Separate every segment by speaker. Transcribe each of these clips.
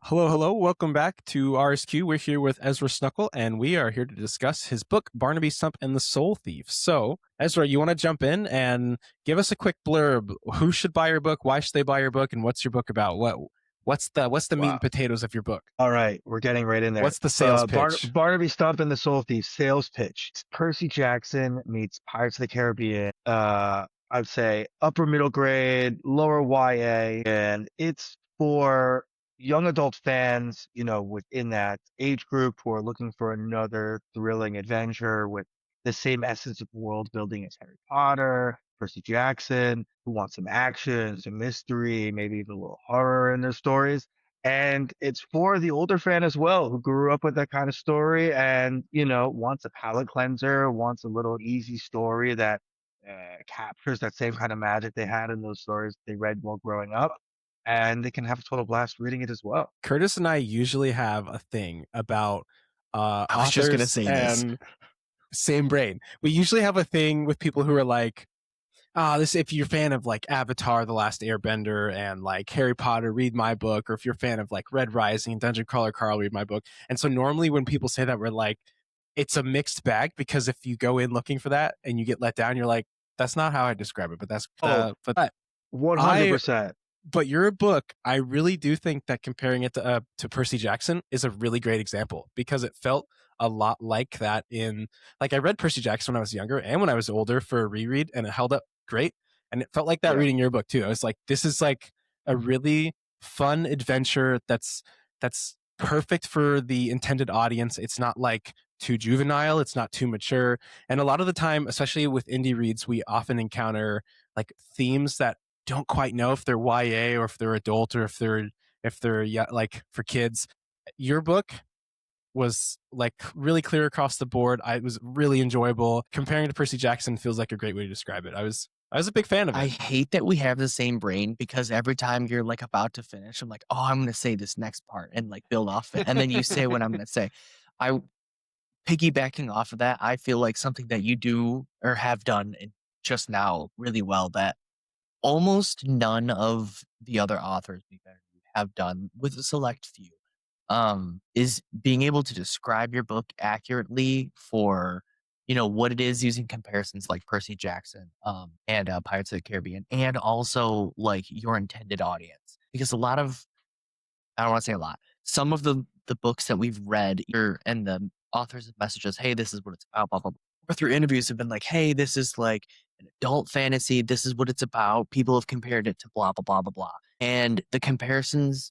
Speaker 1: Hello, hello. Welcome back to RSQ. We're here with Ezra Snukal, and we are here to discuss his book, Barnaby Stump and the Soul Thief. So, Ezra, you want to jump in and give us a quick blurb? Who should buy your book? Why should they buy your book? And what's your book about? What's the meat and potatoes of your book?
Speaker 2: All right, we're getting right in there.
Speaker 1: What's the sales pitch?
Speaker 2: Barnaby Stump and the Soul Thief sales pitch. It's Percy Jackson meets Pirates of the Caribbean. I'd say upper middle grade, lower YA, and it's for young adult fans, within that age group who are looking for another thrilling adventure with the same essence of world building as Harry Potter, Percy Jackson, who want some action, some mystery, maybe even a little horror in their stories. And it's for the older fan as well, who grew up with that kind of story and, wants a palate cleanser, wants a little easy story that captures that same kind of magic they had in those stories they read while growing up. And they can have a total blast reading it as well.
Speaker 1: Curtis and I usually have a thing about
Speaker 3: I was just gonna say this.
Speaker 1: Same brain. We usually have a thing with people who are like, this, if you're a fan of like Avatar, The Last Airbender, and like Harry Potter, read my book. Or if you're a fan of like Red Rising, Dungeon Crawler Carl, read my book. And so normally when people say that, we're like, it's a mixed bag, because if you go in looking for that and you get let down, you're like, that's not how I describe it. But that's but
Speaker 2: 100%.
Speaker 1: But your book, I really do think that comparing it to Percy Jackson is a really great example, because it felt a lot like that I read Percy Jackson when I was younger and when I was older for a reread, and it held up great. And it felt like that reading your book too. I was like, this is like a really fun adventure that's perfect for the intended audience. It's not like too juvenile. It's not too mature. And a lot of the time, especially with indie reads, we often encounter like themes that don't quite know if they're YA or if they're adult or if they're like for kids. Your book was like really clear across the board. It was really enjoyable. Comparing to Percy Jackson feels like a great way to describe it. I was a big fan of it.
Speaker 3: I hate that we have the same brain, because every time you're like about to finish, I'm like, oh, I'm going to say this next part and like build off it. And then you say what I'm going to say. Piggybacking off of that, I feel like something that you do or have done just now really well that almost none of the other authors we have done, with a select few, is being able to describe your book accurately for, what it is, using comparisons like Percy Jackson, and Pirates of the Caribbean, and also like your intended audience. Because I don't want to say a lot, some of the books that we've read and the authors have messaged us, hey, this is what it's about, blah, blah, blah. Or through interviews have been like, hey, this is like an adult fantasy. This is what it's about. People have compared it to blah, blah, blah, blah, blah. And the comparisons,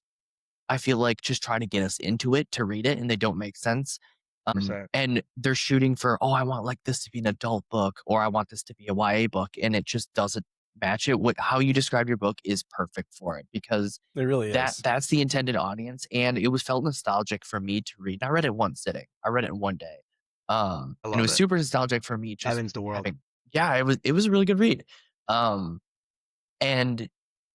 Speaker 3: I feel like, just try to get us into it to read it, and they don't make sense. And they're shooting for, I want like this to be an adult book, or I want this to be a YA book, and it just doesn't match it. How you describe your book is perfect for it, because
Speaker 1: it really is.
Speaker 3: That's the intended audience, and it felt nostalgic for me to read. I read it in one sitting. I read it in one day. And it was super nostalgic for me.
Speaker 2: That means the world.
Speaker 3: It was a really good read. And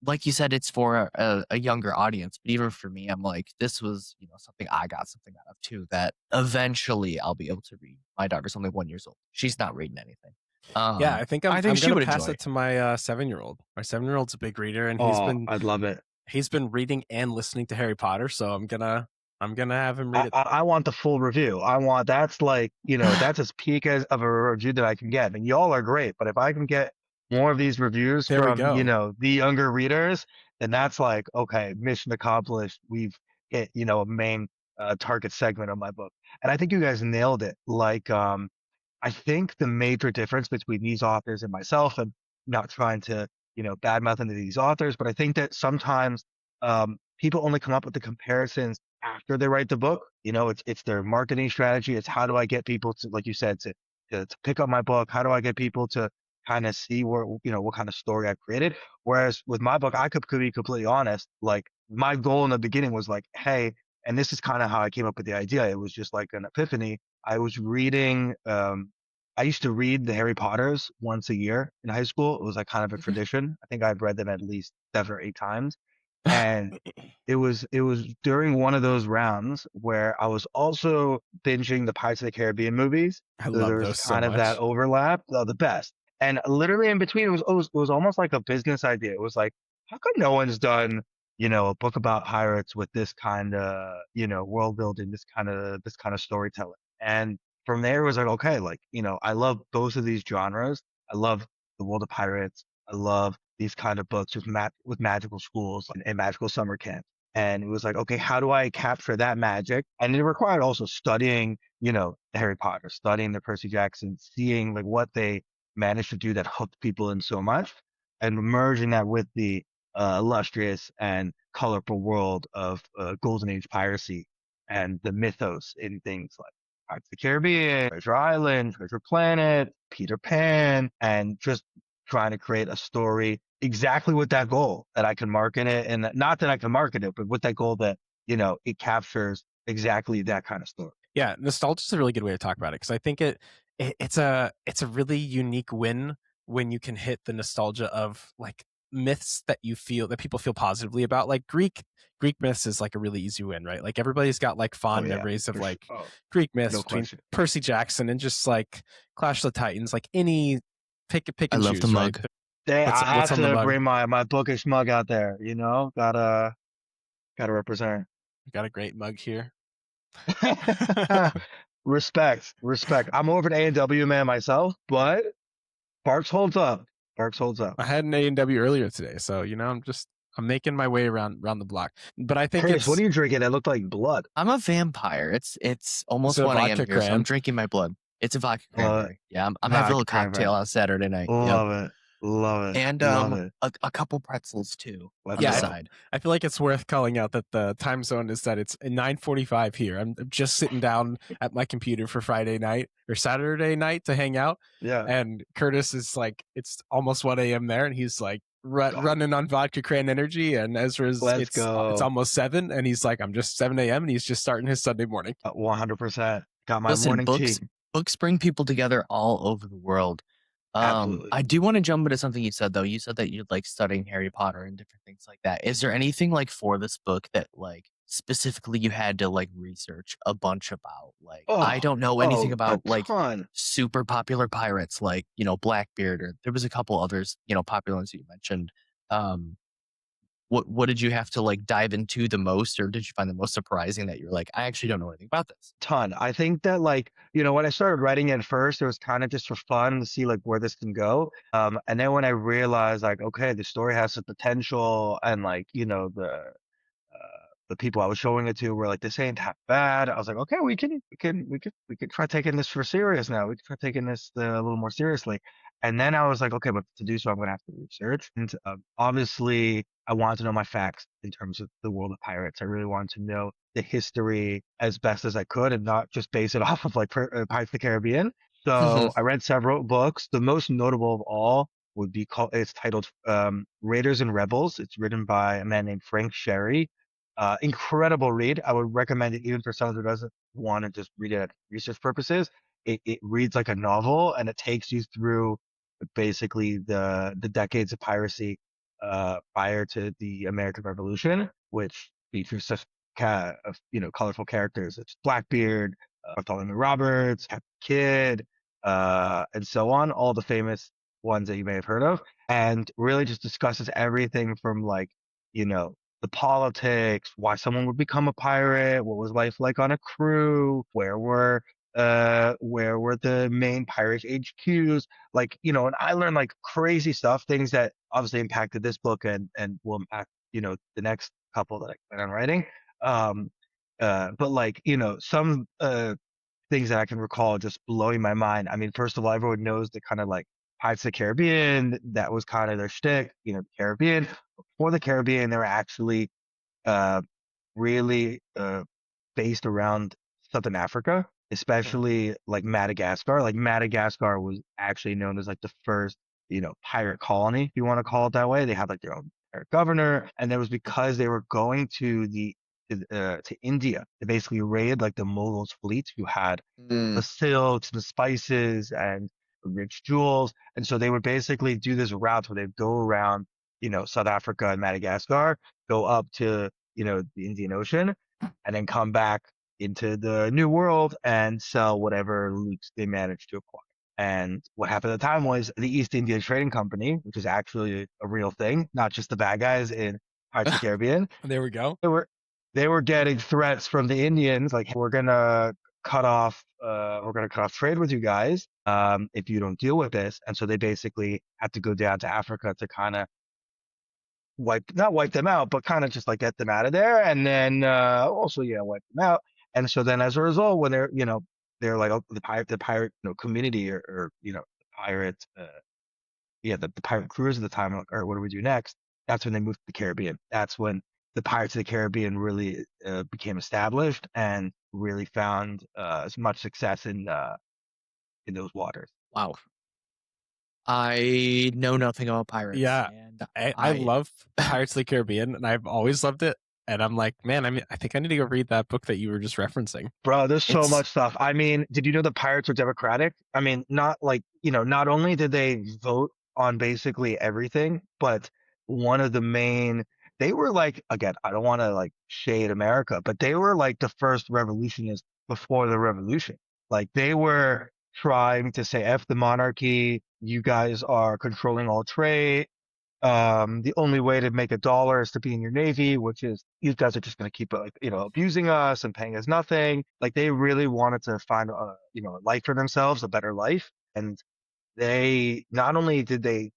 Speaker 3: like you said, it's for a younger audience. But even for me, I'm like, this was, something I got something out of too, that eventually I'll be able to read. My daughter's only 1 year old. She's not reading anything.
Speaker 1: I think I'm going to pass it to my 7-year-old. My 7-year-old's a big reader, and
Speaker 2: I'd love it.
Speaker 1: He's been reading and listening to Harry Potter, so I'm gonna have him read it.
Speaker 2: I want the full review. That's like, that's as peak of a review that I can get. And y'all are great, but if I can get more of these reviews from, the younger readers, then that's like, okay, mission accomplished. We've hit, a main target segment of my book. And I think you guys nailed it. Like, I think the major difference between these authors and myself, and not trying to, badmouth into these authors, but I think that sometimes people only come up with the comparisons after they write the book. It's their marketing strategy. It's how do I get people to, like you said, to pick up my book? How do I get people to kind of see what kind of story I've created? Whereas with my book, I could be completely honest. Like, my goal in the beginning was like, hey, and this is kind of how I came up with the idea. It was just like an epiphany. I was reading, I used to read the Harry Potters once a year in high school. It was like kind of a tradition. I think I've read them at least 7 or 8 times. And it was during one of those rounds where I was also binging the Pirates of the Caribbean movies.
Speaker 1: I love those so much.
Speaker 2: Kind of that overlap, the best. And literally in between, it was almost like a business idea. It was like, how come no one's done a book about pirates with this kind of, world building, this kind of storytelling. And from there it was like, okay, like, I love both of these genres. I love the world of pirates. I love these kind of books with magical schools and magical summer camps. And it was like, okay, how do I capture that magic? And it required also studying, Harry Potter, studying the Percy Jackson, seeing like what they managed to do that hooked people in so much, and merging that with the illustrious and colorful world of Golden Age piracy and the mythos in things like Pirates of the Caribbean, Treasure Island, Treasure Planet, Peter Pan, and just trying to create a story exactly with that goal that I can market it, and not that I can market it, but with that goal that it captures exactly that kind of story.
Speaker 1: Yeah, nostalgia is a really good way to talk about it, because I think it's a really unique win when you can hit the nostalgia of like myths that people feel positively about. Like Greek myths is like a really easy win, right? Like everybody's got like
Speaker 2: Oh
Speaker 1: fond
Speaker 2: yeah,
Speaker 1: memories of
Speaker 2: for sure.
Speaker 1: like
Speaker 2: Oh,
Speaker 1: Greek myths
Speaker 2: no
Speaker 1: between
Speaker 2: question.
Speaker 1: Percy Jackson and just like Clash of the Titans, like any pick
Speaker 3: I
Speaker 1: and
Speaker 3: love the
Speaker 1: choose, right?
Speaker 3: mug.
Speaker 2: I
Speaker 1: What's
Speaker 2: have
Speaker 1: on the
Speaker 2: to
Speaker 1: mug?
Speaker 2: bring my bookish mug out there. Gotta represent.
Speaker 1: Got a great mug here.
Speaker 2: Respect. I'm over at A&W man myself, but Barks holds up. Barks holds up.
Speaker 1: I had an A&W earlier today, so I'm making my way around the block. But I think
Speaker 2: Curtis, what
Speaker 1: it's
Speaker 2: are you drinking? That looked like blood.
Speaker 3: I'm a vampire. It's almost
Speaker 1: a
Speaker 3: 1 a.m.
Speaker 1: vodka
Speaker 3: here, so I'm
Speaker 1: cran.
Speaker 3: drinking my blood. It's a vodka
Speaker 2: Uh,
Speaker 3: cranberry. Yeah, I'm having a
Speaker 2: Vodka
Speaker 3: little cocktail
Speaker 2: cranberry.
Speaker 3: on Saturday night. Yep.
Speaker 2: Love it. Love it.
Speaker 3: And
Speaker 2: Love it.
Speaker 3: a couple pretzels too
Speaker 2: Let's
Speaker 3: on the
Speaker 1: Yeah,
Speaker 2: go.
Speaker 3: side.
Speaker 1: I feel like it's worth calling out that the time zone is that it's 9:45 here. I'm just sitting down at my computer for Friday night or Saturday night to hang out,
Speaker 2: Yeah.
Speaker 1: and Curtis is like, it's almost 1 a.m. there, and he's like running on vodka cran energy, and Ezra's
Speaker 2: Let's
Speaker 1: it's
Speaker 2: go.
Speaker 1: almost 7, and he's like, I'm just 7 a.m. and he's just starting his Sunday morning.
Speaker 2: 100%. Got my
Speaker 3: Listen,
Speaker 2: morning tea.
Speaker 3: books bring people together all over the world.
Speaker 2: Absolutely.
Speaker 3: I do want to jump into something you said though. You said that you like studying Harry Potter and different things like that. Is there anything like for this book that like specifically you had to like research a bunch about? Like I don't know anything
Speaker 2: A
Speaker 3: about like
Speaker 2: ton.
Speaker 3: super popular pirates like, Blackbeard, or there was a couple others, popular ones that you mentioned. What did you have to like dive into the most, or did you find the most surprising that you're like, I actually don't know anything about this?
Speaker 2: Ton. I think that like, when I started writing it first, it was kind of just for fun to see like where this can go. And then when I realized like, okay, the story has the potential, and like, the people I was showing it to were like, this ain't half bad. I was like, okay, we can try taking this for serious now. We can try taking this a little more seriously. And then I was like, okay, but to do so, I'm going to have to research. And obviously, I wanted to know my facts in terms of the world of pirates. I really wanted to know the history as best as I could, and not just base it off of like Pirates of the Caribbean. So I read several books. The most notable of all it's titled Raiders and Rebels. It's written by a man named Frank Sherry. Incredible read. I would recommend it even for someone who doesn't want to just read it for research purposes. It reads like a novel, and it takes you through basically the decades of piracy prior to the American Revolution, which features such colorful characters. It's Blackbeard, Bartholomew Roberts, Captain Kidd, and so on. All the famous ones that you may have heard of, and really just discusses everything from like, the politics, why someone would become a pirate, what was life like on a crew, where were the main pirate HQs, like, and I learned like crazy stuff, things that obviously impacted this book and will impact, the next couple that I plan on writing. Um, but like, some things that I can recall just blowing my mind. I mean, first of all, everyone knows the kind of like Pirates of the Caribbean, that was kind of their shtick, the Caribbean. Before the Caribbean, they were actually uh, really based around Southern Africa, especially like Madagascar. Like Madagascar was actually known as like the first, pirate colony, if you want to call it that way. They had like their own pirate governor, and that was because they were going to India to basically raid like the Mughals' fleet, who had the silks, the spices, and rich jewels. And so they would basically do this route where they'd go around, South Africa and Madagascar, go up to, the Indian Ocean, and then come back into the New World and sell whatever loot they managed to acquire. And what happened at the time was the East India Trading Company, which is actually a real thing, not just the bad guys in Pirates of the Caribbean.
Speaker 1: There we go.
Speaker 2: They were getting threats from the Indians, like we're gonna cut off trade with you guys if you don't deal with this. And so they basically had to go down to Africa to kind of not wipe them out, but kind of just like get them out of there, and then also wipe them out. And so then as a result, when they're like, oh, the pirate community or the pirate the pirate crews at the time, like, all right, what do we do next? That's when they moved to the Caribbean. That's when the Pirates of the Caribbean really became established and really found as much success in those waters.
Speaker 3: Wow. I know nothing about pirates.
Speaker 1: Yeah,
Speaker 3: and
Speaker 1: I love Pirates of the Caribbean, and I've always loved it. And I'm like, man, I think I need to go read that book that you were just referencing.
Speaker 2: Bro, there's so much stuff. I mean, did you know the pirates were democratic? I mean, not like, not only did they vote on basically everything, but one of the main, they were like, again, I don't want to like shade America, but they were like the first revolutionists before the revolution. Like they were trying to say, F the monarchy, you guys are controlling all trade. The only way to make $1 is to be in your Navy, which is you guys are just going to keep abusing us and paying us nothing. Like they really wanted to find a life for themselves, a better life. And they not only did they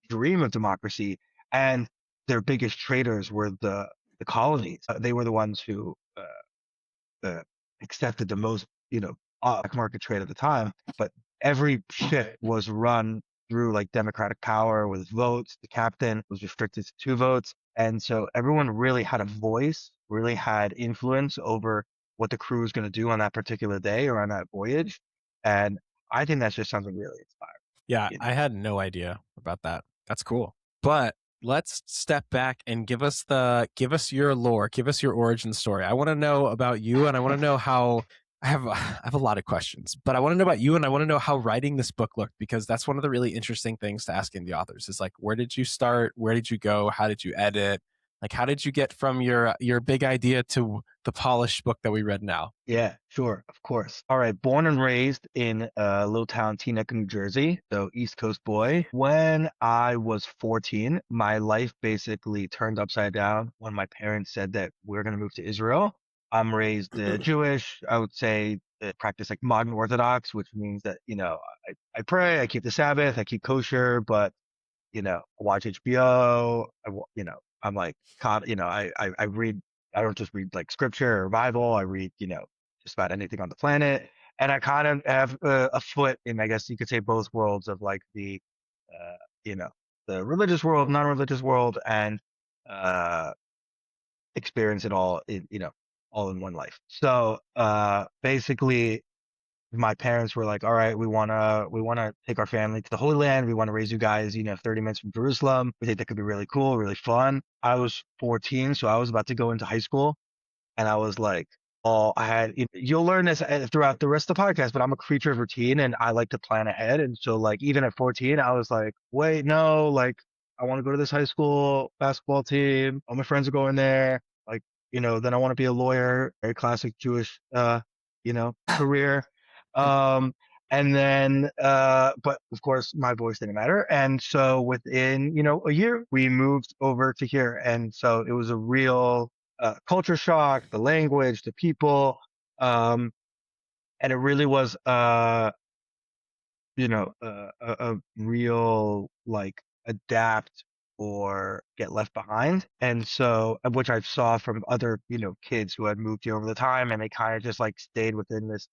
Speaker 2: dream of democracy, and their biggest traders were the colonies. They were the ones who accepted the most black market trade at the time. But every ship was run through like democratic power with votes. The captain was restricted to 2 votes. And so everyone really had a voice, really had influence over what the crew was going to do on that particular day or on that voyage. And I think that just sounds really inspiring.
Speaker 1: Yeah, I had no idea about that. That's cool. But let's step back and give us your lore, give us your origin story. I want to know about you, and I want to know how I have a lot of questions, but I want to know about you, and I want to know how writing this book looked, because that's one of the really interesting things to ask indie authors is like, where did you start? Where did you go? How did you edit? Like, how did you get from your big idea to the polished book that we read now?
Speaker 2: Yeah, sure, of course. All right, born and raised in a little town, Teaneck, New Jersey, so East Coast boy. When I was 14, my life basically turned upside down when my parents said that we're going to move to Israel. I'm raised Jewish. I would say practice like modern Orthodox, which means that, I pray, I keep the Sabbath, I keep kosher, but, I watch HBO, I'm like, I read, I don't just read like scripture or Bible, I read, just about anything on the planet. And I kind of have a foot in, I guess you could say, both worlds of like the religious world, non-religious world, and experience it all all in one life. So basically my parents were like, all right, we wanna take our family to the Holy Land. We want to raise you guys, 30 minutes from Jerusalem. We think that could be really cool, really fun. I was 14, so I was about to go into high school, and I was like, oh, you'll learn this throughout the rest of the podcast, but I'm a creature of routine and I like to plan ahead. And so like, even at 14, I was like, wait, no, like I want to go to this high school basketball team. All my friends are going there. Like, then I want to be a lawyer, very classic Jewish, career. And then, but of course my voice didn't matter. And so within, a year, we moved over to here. And so it was a real culture shock, the language, the people. And it really was, a real like adapt or get left behind. And so, which I saw from other, kids who had moved here over the time, and they kind of just like stayed within this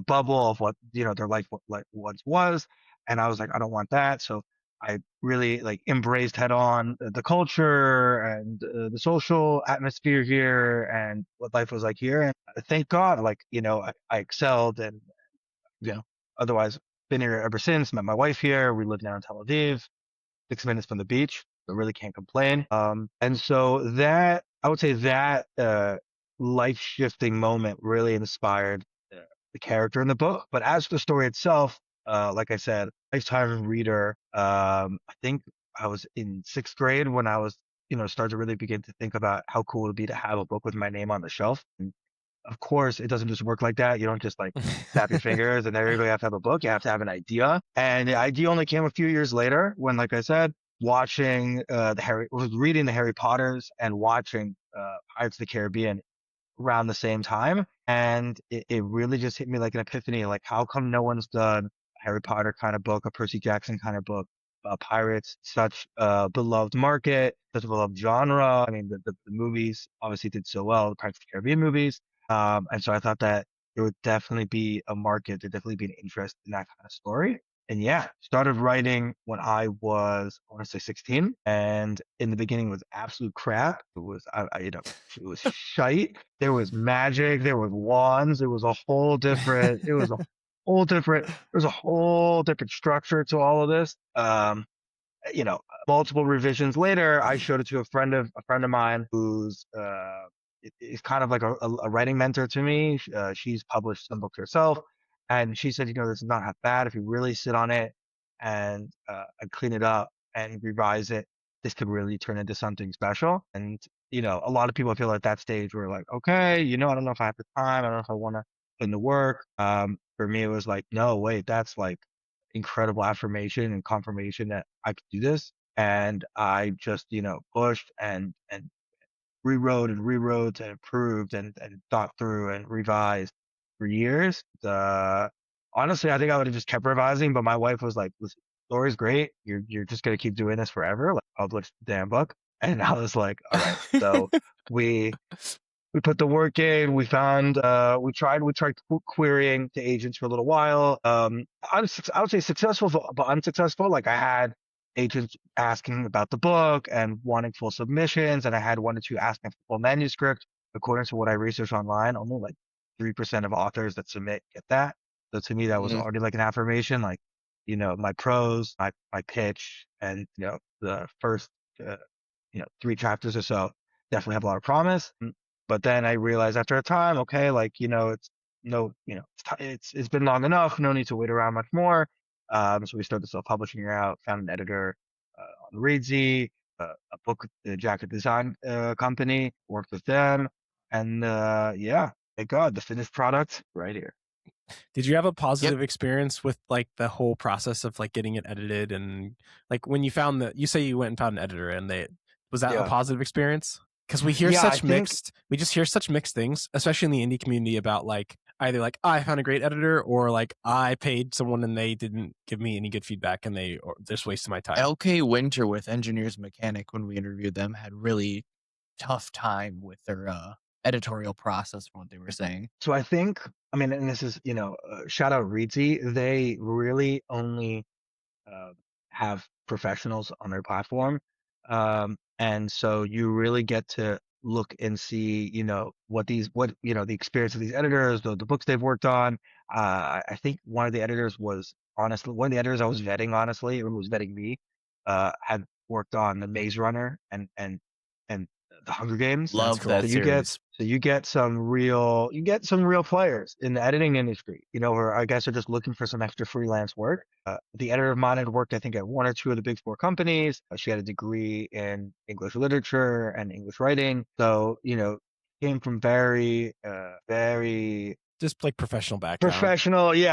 Speaker 2: bubble of what, their life once was. And I was like, I don't want that. So I really like embraced head on the culture and the social atmosphere here and what life was like here. And thank God, like, I excelled and, otherwise been here ever since. Met my wife here. We live now in Tel Aviv, 6 minutes from the beach. I really can't complain. And so that, I would say that life shifting moment really inspired the character in the book. But as for the story itself, like I said, lifetime reader. I think I was in 6th grade when I was, started to really begin to think about how cool it would be to have a book with my name on the shelf. And of course, it doesn't just work like that. You don't just like snap your fingers and there you go, you have to have a book. You have to have an idea. And the idea only came a few years later when, like I said, watching was reading the Harry Potters and watching Pirates of the Caribbean around the same time. And it really just hit me like an epiphany. Like, how come no one's done a Harry Potter kind of book, a Percy Jackson kind of book, Pirates, such a beloved market, such a beloved genre. I mean, the movies obviously did so well, the Pirates of the Caribbean movies. And so I thought that there would definitely be a market, there'd definitely be an interest in that kind of story. And yeah, started writing when I want to say 16. And in the beginning it was absolute crap. It was, it was shite. There was magic. There was wands. There was a whole different, there's a whole different structure to all of this. Multiple revisions later, I showed it to a friend of mine who's is kind of like a writing mentor to me. She's published some books herself, and she said, this is not half bad if you really sit on it and clean it up and revise it. This could really turn into something special. And a lot of people feel at that stage where like, okay, I don't know if I have the time. I don't know if I want to put in the work. For me, it was like, no, wait, that's like incredible affirmation and confirmation that I could do this. And I just, pushed and rewrote and improved and thought through and revised for years. Honestly, I think I would have just kept revising, but my wife was like, "Listen, the story's great. You're just gonna keep doing this forever. Like, publish the damn book." And I was like, "All right." So we put the work in. We found we tried querying to agents for a little while. I would say successful but unsuccessful. Like, I had agents asking about the book and wanting full submissions, and I had one or two asking for full manuscript. According to what I researched online, only like 3% of authors that submit get that. So to me, that was already like an affirmation. Like, my prose, my pitch, and the first 3 chapters or so definitely have a lot of promise. But then I realized after a time, okay, like, it's no, it's been long enough. No need to wait around much more. So we started self-publishing it out, found an editor on Reedsy, a book, the jacket design company, worked with them. And yeah, thank God, the finished product right here.
Speaker 1: Did you have a positive experience with like the whole process of like getting it edited, and like when you found that, you say you went and found an editor, and was that a positive experience? Because we hear we just hear such mixed things, especially in the indie community, about like either like, I found a great editor, or like I paid someone and they didn't give me any good feedback and they just wasted my time.
Speaker 3: LK Winter with Engineers Mechanic, when we interviewed them, had really tough time with their editorial process from what they were saying.
Speaker 2: So I think, and this is, shout out Reedsy. They really only have professionals on their platform. And so you really get to look and see, the experience of these editors, the books they've worked on. I think one of the editors I was vetting, honestly, or was vetting me, had worked on the Maze Runner and the Hunger Games.
Speaker 3: Love that series.
Speaker 2: You get some real players in the editing industry, who I guess are just looking for some extra freelance work. The editor of mine had worked, I think, at one or two of the big four companies. She had a degree in English literature and English writing. So, came from very
Speaker 1: just like professional background.
Speaker 2: Very professional
Speaker 3: She's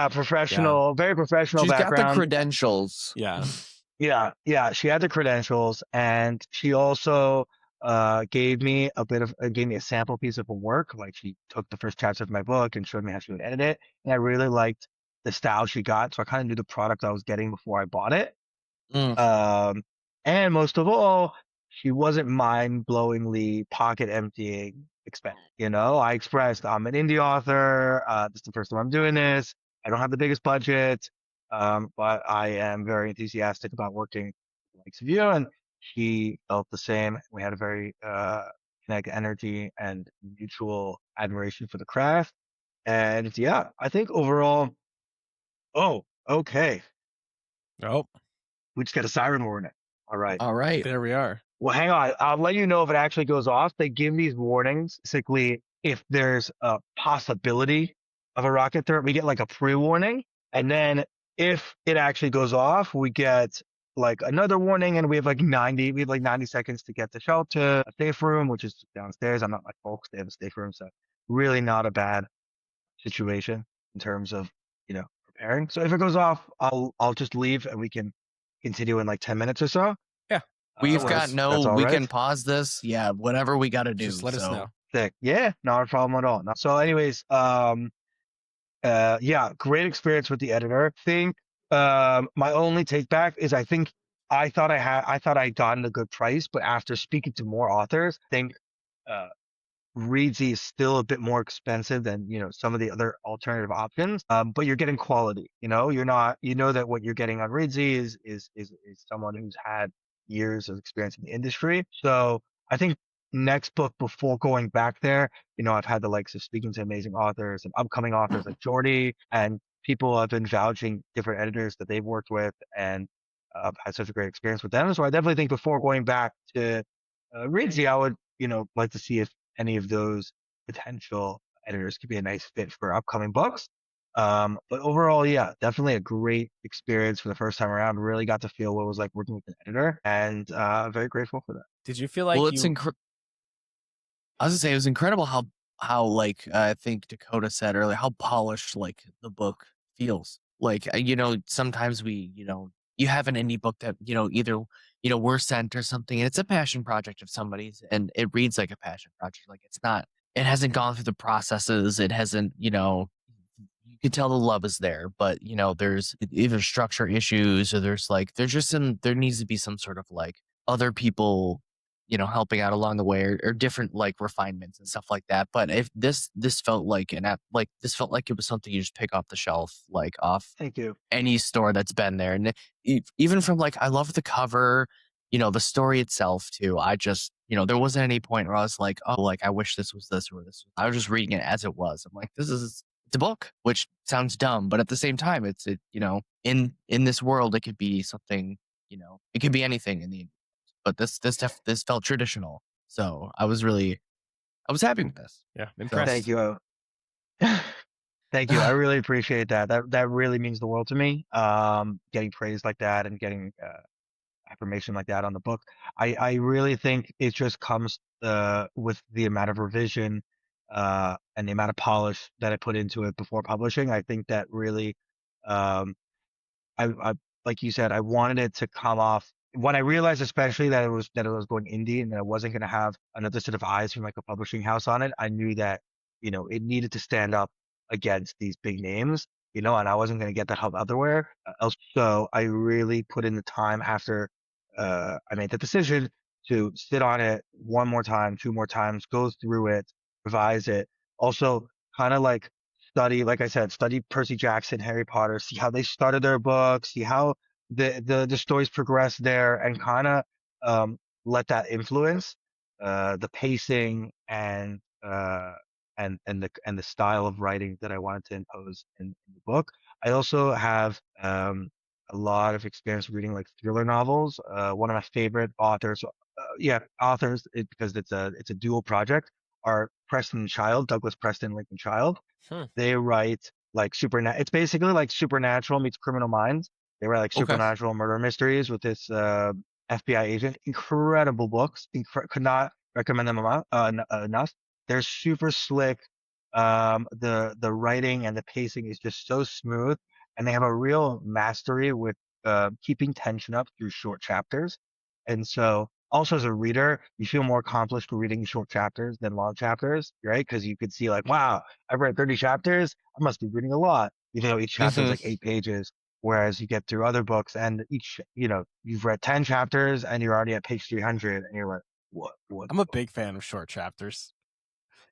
Speaker 2: background.
Speaker 3: Got the credentials.
Speaker 1: Yeah.
Speaker 2: Yeah. She had the credentials, and she also gave me a sample piece of her work. Like, she took the first chapter of my book and showed me how she would edit it, and I really liked the style she got. So I kind of knew the product I was getting before I bought it. And most of all, she wasn't mind-blowingly pocket emptying expensive. I expressed, I'm an indie author. This is the first time I'm doing this. I don't have the biggest budget, but I am very enthusiastic about working with the likes of you. And she felt the same. We had a very kinetic energy and mutual admiration for the craft. And yeah, I think overall, okay.
Speaker 1: Oh,
Speaker 2: we just got a siren warning. All right.
Speaker 1: There we are.
Speaker 2: Well, hang on. I'll let you know if it actually goes off. They give these warnings basically if there's a possibility of a rocket threat. We get like a pre-warning, and then if it actually goes off, we get like another warning, and we have like 90 seconds to get to shelter, a safe room, which is downstairs. I'm not like folks, they have a safe room, so really not a bad situation in terms of preparing. So if it goes off, I'll just leave and we can continue in like 10 minutes or so.
Speaker 1: Yeah.
Speaker 3: We've got we
Speaker 2: right.
Speaker 3: can pause this. Yeah, whatever we got to do.
Speaker 1: Just let us know.
Speaker 2: Sick. Yeah, not a problem at all. So anyways, yeah, great experience with the editor. Think my only take back is I thought I'd gotten a good price, but after speaking to more authors, I think uh Reedsy is still a bit more expensive than, some of the other alternative options. But you're getting quality. You're not. You know that what you're getting on Reedsy is someone who's had years of experience in the industry. So I think next book before going back there, I've had the likes of speaking to amazing authors and upcoming authors like Jordy, and people have been vouching different editors that they've worked with, and had such a great experience with them. So I definitely think before going back to Reedsy, I would like to see if any of those potential editors could be a nice fit for upcoming books. But overall, yeah, definitely a great experience for the first time around. Really got to feel what it was like working with an editor, and very grateful for that.
Speaker 1: Did you feel like
Speaker 3: I was gonna say it was incredible how like I think Dakota said earlier, how polished like the book feels. Like sometimes you have an indie book that either we're sent or something, and it's a passion project of somebody's, and it reads like a passion project. Like it hasn't gone through the processes. It hasn't you can tell the love is there, but there's either structure issues or there needs to be some sort of like other people helping out along the way, or different like refinements and stuff like that. But if this felt like this felt like it was something you just pick off the shelf, like off
Speaker 2: Thank you.
Speaker 3: any store that's been there. And even from like, I love the cover, the story itself too. I just, there wasn't any point where I was like, oh, like I wish this was this or this. I was just reading it as it was. I'm like, it's a book, which sounds dumb, but at the same time, in this world, it could be something, it could be anything in the, but this felt traditional. So I was happy with this.
Speaker 1: Yeah, impressed.
Speaker 2: Thank you. Thank you. I really appreciate that. That really means the world to me. Getting praise like that and getting affirmation like that on the book. I really think it just comes with the amount of revision and the amount of polish that I put into it before publishing. I think that really I like you said, I wanted it to come off when I realized, especially that it was going indie and that I wasn't going to have another set of eyes from like a publishing house on it. I knew that it needed to stand up against these big names, and I wasn't going to get that help elsewhere. So I really put in the time after I made the decision to sit on it one more time, two more times, go through it, revise it. Also, kind of like study, like I said, study Percy Jackson, Harry Potter, see how they started their books, see how the stories progress there, and kind of let that influence the pacing and the style of writing that I wanted to impose in the book. I also have a lot of experience reading like thriller novels. One of my favorite authors, because it's a dual project, are Preston Child, Douglas Preston, Lincoln Child. They write like it's basically like Supernatural meets Criminal Minds. They write like supernatural murder mysteries with this FBI agent. Incredible books. Could not recommend them enough. They're super slick. The writing and the pacing is just so smooth, and they have a real mastery with keeping tension up through short chapters. And so, also as a reader, you feel more accomplished reading short chapters than long chapters, right? Because you could see like, wow, I've read 30 chapters. I must be reading a lot. Each chapter is like 8 pages. Whereas you get through other books and you've read 10 chapters and you're already at page 300 and you're like, what?
Speaker 1: I'm a big fan of short chapters.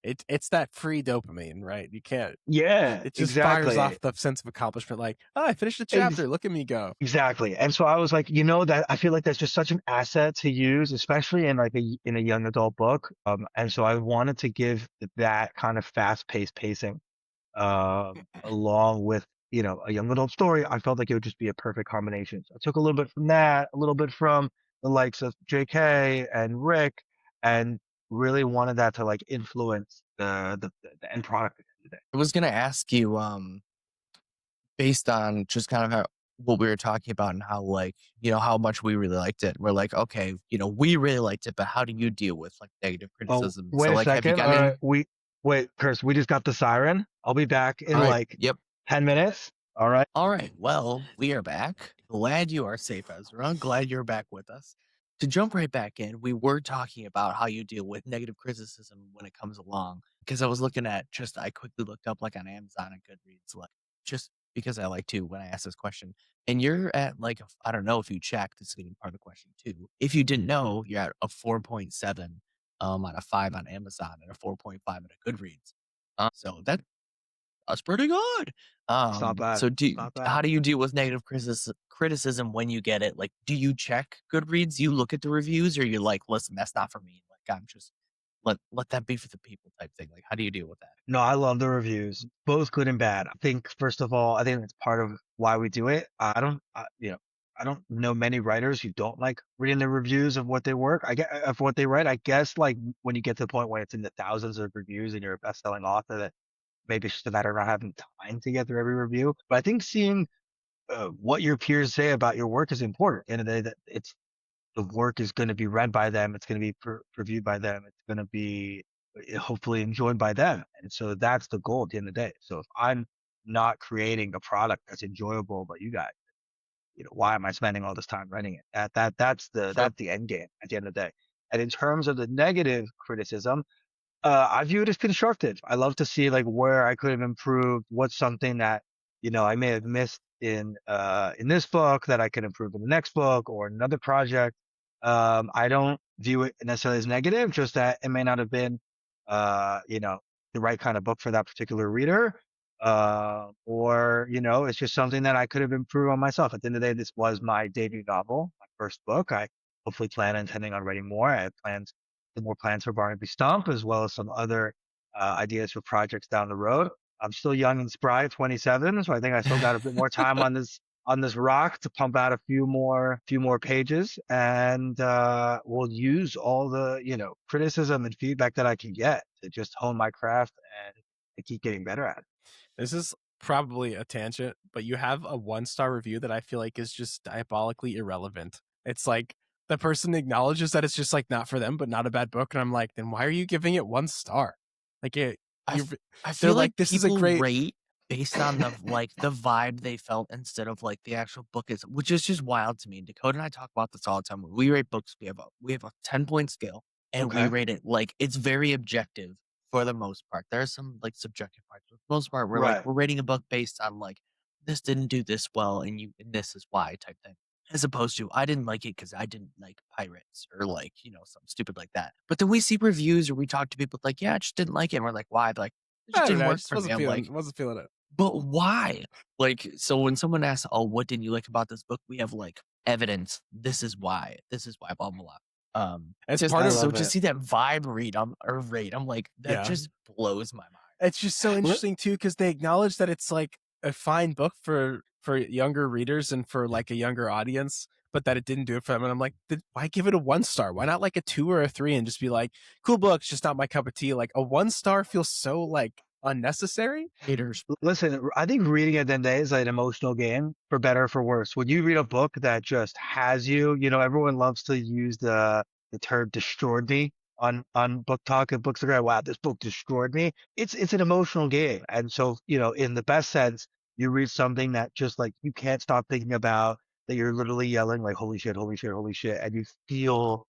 Speaker 1: It's that free dopamine, right? You can't.
Speaker 2: Yeah,
Speaker 1: it just fires off the sense of accomplishment. Like, oh, I finished a chapter. Look at me go.
Speaker 2: Exactly. And so I was like, that I feel like that's just such an asset to use, especially in like in a young adult book. And so I wanted to give that kind of fast-paced pacing, along with a young adult story. I felt like it would just be a perfect combination. So I took a little bit from that, a little bit from the likes of J.K. and Rick, and really wanted that to like influence the end product.
Speaker 3: I was gonna ask you, based on just kind of what we were talking about and how like how much we really liked it. We're like, okay, we really liked it, but how do you deal with like negative criticism?
Speaker 2: Wait a second. Wait, Chris, we just got the siren. I'll be back in 10 minutes. All right.
Speaker 3: All right. Well, we are back. Glad you are safe, Ezra. Glad you're back with us. To jump right back in, we were talking about how you deal with negative criticism when it comes along. Because I was looking at just I quickly looked up like on Amazon and Goodreads, like just because I like to when I ask this question. And you're at like I don't know if you checked, this is gonna be part of the question too. If you didn't know, you're at a 4.7 out of 5 on Amazon and a 4.5 at a Goodreads. So that's pretty good.
Speaker 2: It's not bad.
Speaker 3: So
Speaker 2: It's not bad.
Speaker 3: how do you deal with negative criticism when you get it? Like, do you check Goodreads? You look at the reviews, or you're like, listen, that's not for me. Like, I'm just let that be for the people type thing. Like, how do you deal with that?
Speaker 2: No, I love the reviews, both good and bad. I think first of all, I think that's part of why we do it. I don't know many writers who don't like reading the reviews of what they work. I get of what they write. I guess like when you get to the point where it's in the thousands of reviews and you're a best-selling author, that maybe it's just a matter of not having time to get through every review. But I think seeing what your peers say about your work is important. At the end of the day, that it's the work is going to be read by them. It's going to be reviewed by them. It's going to be hopefully enjoyed by them. And so that's the goal at the end of the day. So if I'm not creating a product that's enjoyable by you guys, why am I spending all this time writing it?
Speaker 3: Sure.
Speaker 2: That's the end game at the end of the day. And in terms of the negative criticism, I view it as constructive. I love to see like where I could have improved, what's something that, I may have missed in this book that I could improve in the next book or another project. I don't view it necessarily as negative, just that it may not have been, the right kind of book for that particular reader. Or, it's just something that I could have improved on myself. At the end of the day, this was my debut novel, my first book. I hopefully intending on writing more. I have more plans for Barnaby Stump, as well as some other ideas for projects down the road. I'm still young and spry, 27, so I think I still got a bit more time on this rock to pump out a few more pages, and we'll use all the criticism and feedback that I can get to just hone my craft and to keep getting better at it.
Speaker 1: This is probably a tangent, but you have a 1-star review that I feel like is just diabolically irrelevant. It's like the person acknowledges that it's just like not for them, but not a bad book, and I'm like, then why are you giving it 1 star? Like
Speaker 3: I
Speaker 1: you
Speaker 3: f I
Speaker 1: they're
Speaker 3: feel
Speaker 1: like,
Speaker 3: like
Speaker 1: this is a
Speaker 3: people
Speaker 1: great.
Speaker 3: rate based on the vibe they felt instead of, like, the actual book is which is just wild to me. Dakota and I talk about this all the time. When we rate books, we have a 10-point scale, and we
Speaker 2: Okay.
Speaker 3: rate it like it's very objective for the most part. There are some, like, subjective parts, but for the most part,
Speaker 2: Right.
Speaker 3: we're rating a book based on, like, "This didn't do this well, and this is why," type thing. As opposed to, "I didn't like it because I didn't like pirates," or, like, something stupid like that. But then we see reviews or we talk to people like, "Yeah, I just didn't like it," and we're like, "Why?" They're like, "It just
Speaker 1: I don't
Speaker 3: didn't
Speaker 1: know, I
Speaker 3: work
Speaker 1: just
Speaker 3: for me." I'm like,
Speaker 1: wasn't feeling it.
Speaker 3: "But why?" Like, so when someone asks, "Oh, what didn't you like about this book?" We have, like, evidence. This is why. This is why, blah, blah, blah.
Speaker 1: It's
Speaker 3: Just
Speaker 1: part
Speaker 2: I
Speaker 1: of
Speaker 3: so
Speaker 2: love
Speaker 3: to
Speaker 2: it.
Speaker 3: see that vibe read or rate, I'm like, that
Speaker 1: yeah.
Speaker 3: just blows my mind.
Speaker 1: It's just so
Speaker 2: Li-
Speaker 1: interesting too because they acknowledge that it's like a fine book for younger readers and for like a younger audience, but that it didn't do it for them. And I'm like, why give it a 1 star? Why not like a 2 or a 3 and just be like, cool book, it's just not my cup of tea. Like a 1 star feels so like unnecessary.
Speaker 3: Haters.
Speaker 2: Listen, I think reading at the end of the day is like an emotional game, for better or for worse. When you read a book that just has you, everyone loves to use the term destroyed me on book talk, and books are like, wow, this book destroyed me. It's an emotional game. And so, in the best sense, you read something that just like you can't stop thinking about, that you're literally yelling like, holy shit, holy shit, holy shit. And you feel,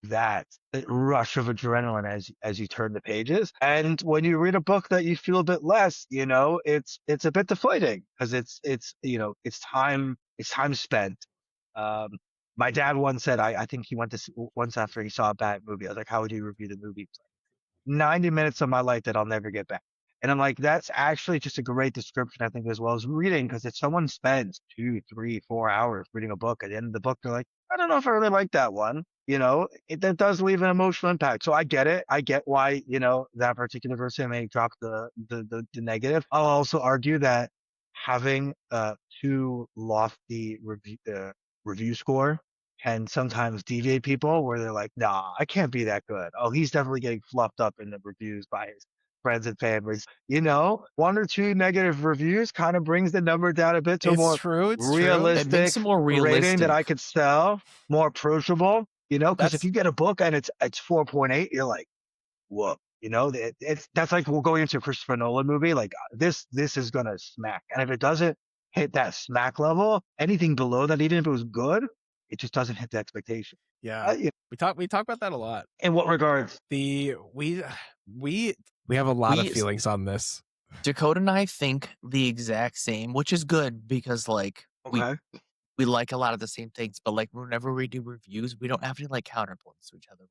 Speaker 2: that rush of adrenaline as you turn the pages. And when you read a book that you feel a bit less, it's a bit deflating, because it's time spent. Um, my dad once said, I think he went to once after he saw a bad movie. I was like, how would you review the movie? 90 minutes of my life that I'll never get back. And I'm like, that's actually just a great description, I think, as well as reading, because if someone spends 2, 3, 4 hours reading a book, at the end of the book, they're like, I don't know if I really like that one. That does leave an emotional impact. So I get it. I get why, that particular person may drop the negative. I'll also argue that having too lofty review score can sometimes deviate people, where they're like, nah, I can't be that good. Oh, he's definitely getting fluffed up in the reviews by his friends and families. 1 or 2 negative reviews kind of brings the number down a bit to a
Speaker 1: It's
Speaker 2: more
Speaker 1: true. It's true.
Speaker 3: It makes
Speaker 2: realistic
Speaker 3: it more
Speaker 2: rating that I
Speaker 3: realistic.
Speaker 2: could sell, more approachable, because if
Speaker 1: That's
Speaker 2: you get a book and it's 4.8, you're like, whoa. That's like we're going into a Christopher Nolan movie. Like this is gonna smack, and if it doesn't hit that smack level, anything below that, even if it was good, it just doesn't hit the expectation.
Speaker 1: Yeah, we talk about that a lot.
Speaker 2: In what regards?
Speaker 1: We have a lot of feelings on this.
Speaker 3: Dakota and I think the exact same, which is good because like we like a lot of the same things, but like whenever we do reviews, we don't have any like counterpoints to each other.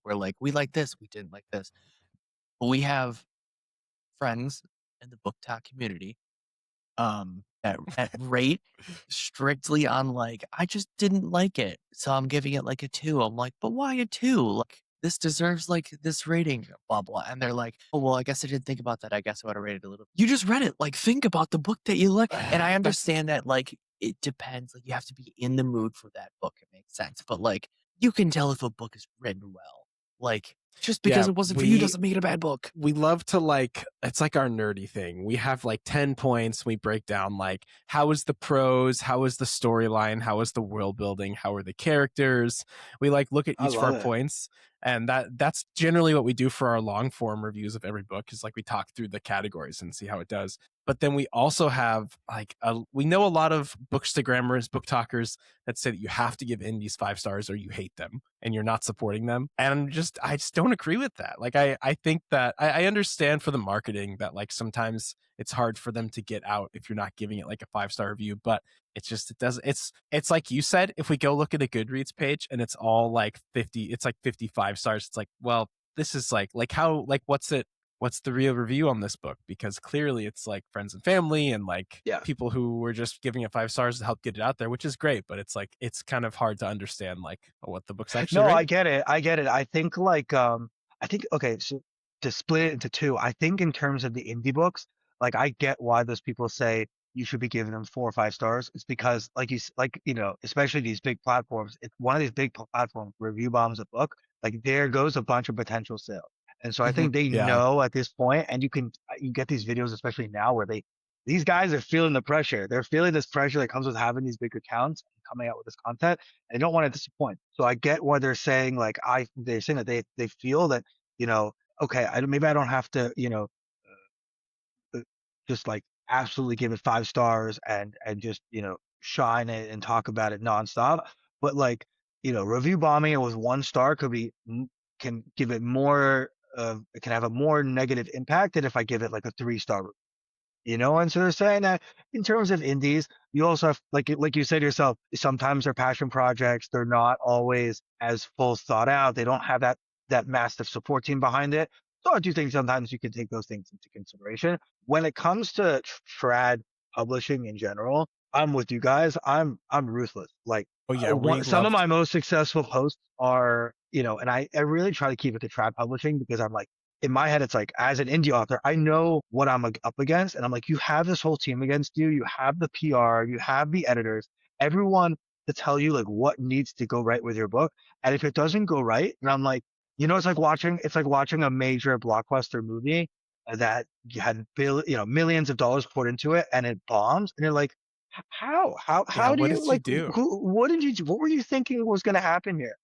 Speaker 3: We're like we like this, we didn't like this. But we have friends in the book talk community at rate strictly on like I just didn't like it, so I'm giving it like a 2. I'm like, but why a 2? Like this deserves like this rating, blah blah. And they're like, oh well, I guess I didn't think about that. I guess I would have rated it a little. You just read it. Like think about the book that you like. And I understand that like it depends. Like you have to be in the mood for that book. It makes sense, but like you can tell if a book is written well. Like just because it wasn't for you doesn't make it a bad book.
Speaker 1: We love to like, it's like our nerdy thing. We have like 10 points. We break down like, how is the prose? How is the storyline? How is the world building? How are the characters? We like look at each of our points. And that's generally what we do for our long form reviews of every book is like we talk through the categories and see how it does. But then we also have like, we know a lot of bookstagrammers, book talkers that say that you have to give indies 5 stars or you hate them and you're not supporting them. And I just don't agree with that. Like, I think that I understand for the marketing that like sometimes it's hard for them to get out if you're not giving it like a 5-star review, but it's like you said, if we go look at a Goodreads page and it's all like 50, it's like 55 stars. It's like, well, this is like how, like, what's the real review on this book? Because clearly it's like friends and family and like people who were just giving it 5 stars to help get it out there, which is great. But it's like, it's kind of hard to understand like what the book's actually.
Speaker 2: No,
Speaker 1: rated.
Speaker 2: I get it. I think like, okay, so to split it into 2, I think in terms of the indie books, like I get why those people say you should be giving them 4 or 5 stars. It's because especially these big platforms, it's one of these big platforms review bombs a book, like there goes a bunch of potential sales. And so I think they know at this point, and you get these videos, especially now, where these guys are feeling the pressure. They're feeling this pressure that comes with having these big accounts and coming out with this content, and they don't want to disappoint. So I get why they're saying they're saying that they feel that okay, maybe I don't have to just like absolutely give it 5 stars and just shine it and talk about it nonstop, but like review bombing it with 1 star can give it more. It can have a more negative impact than if I give it like a 3-star and so they're saying that in terms of indies, you also have like you said yourself, sometimes they're passion projects, they're not always as full thought out, they don't have that massive support team behind it. So I do think sometimes you can take those things into consideration. When it comes to trad publishing in general, I'm with you guys. I'm ruthless. Like some of my most successful posts are, and I really try to keep it to trad publishing because I'm like, in my head, it's like, as an indie author, I know what I'm up against. And I'm like, you have this whole team against you. You have the PR, you have the editors, everyone to tell you like what needs to go right with your book. And if it doesn't go right, and I'm like, it's like watching a major blockbuster movie that you had millions of dollars poured into it and it bombs. And you're like, how do you like, what were you thinking was going to happen here?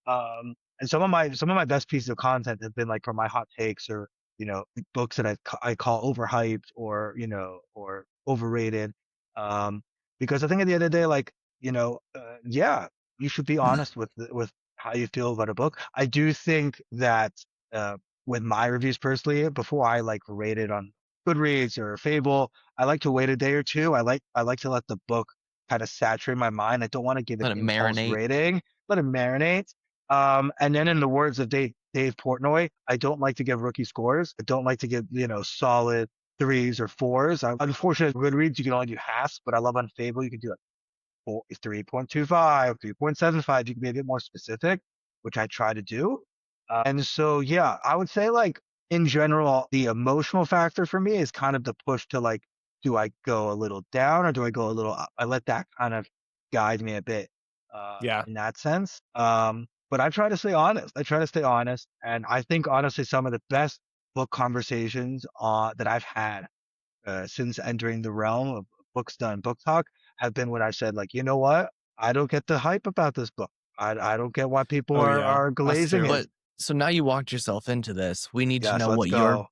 Speaker 2: And some of my best pieces of content have been like from my hot takes or books that I call overhyped or or overrated. Because I think at the end of the day, like you should be honest with how you feel about a book. I do think that with my reviews personally, before I like rate it on Goodreads or Fable, I like to wait a day or 2. I like to let the book kind of saturate my mind. I don't want to give it an impulse rating. Let it marinate. And then in the words of Dave Portnoy, I don't like to give rookie scores. I don't like to give, solid 3s or 4s. Unfortunately, Goodreads, you can only do halves, but I love on Fable, you can do like 3.25, 3.75. You can be a bit more specific, which I try to do. And so, yeah, I would say like in general, the emotional factor for me is kind of the push to like, do I go a little down or do I go a little up? I let that kind of guide me a bit in that sense. But I try to stay honest. And I think honestly, some of the best book conversations that I've had since entering the realm of books done book talk have been when I said like, you know what? I don't get the hype about this book. I don't get why people are glazing it.
Speaker 3: So now you walked yourself into this. We need to know what your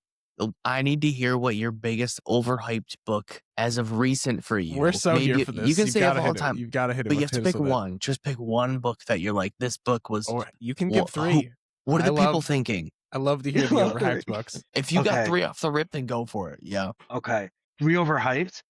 Speaker 3: I need to hear what your biggest overhyped book as of recent for you.
Speaker 1: We're so here for this.
Speaker 3: You can say it all the time.
Speaker 1: You've got to hit it.
Speaker 3: But you have to pick one. Just pick one book that you're like, this book was.
Speaker 1: Or you can give 3.
Speaker 3: What are the people thinking?
Speaker 1: I love to hear the overhyped books.
Speaker 3: If you got 3 off the rip, then go for it. Yeah.
Speaker 2: Okay. 3 overhyped.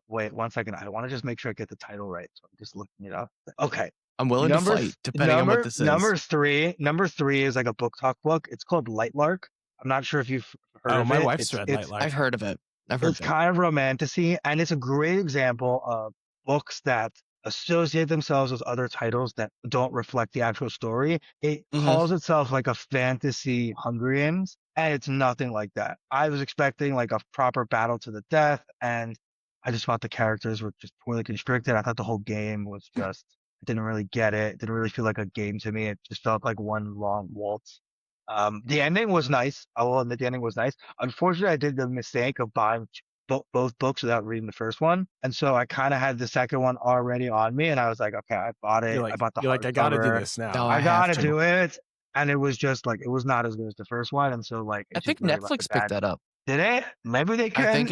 Speaker 2: Wait 1 second. I want to just make sure I get the title right. So I'm just looking it up. Okay.
Speaker 3: I'm willing to fight, depending on what this is.
Speaker 2: Number three is like a book talk book. It's called Lightlark. I'm not sure if you've heard of it.
Speaker 1: My wife's read Lightlark.
Speaker 3: I've heard of it.
Speaker 2: It's kind of romantasy, and it's a great example of books that associate themselves with other titles that don't reflect the actual story. It calls itself like a fantasy Hunger Games, and it's nothing like that. I was expecting like a proper battle to the death, and I just thought the characters were just poorly constructed. I thought the whole game was just, I didn't really get it. It didn't really feel like a game to me. It just felt like one long waltz. The ending was nice. I will admit the ending was nice. Unfortunately, I did the mistake of buying both books without reading the first one, and so I kind of had the second one already on me, and I was like, okay, I bought it. I bought the hardcover.
Speaker 1: I gotta do this now.
Speaker 2: No, I gotta do it, and it was just like, it was not as good as the first one, and so like,
Speaker 3: I think Netflix picked that up.
Speaker 2: Did it? Maybe they can.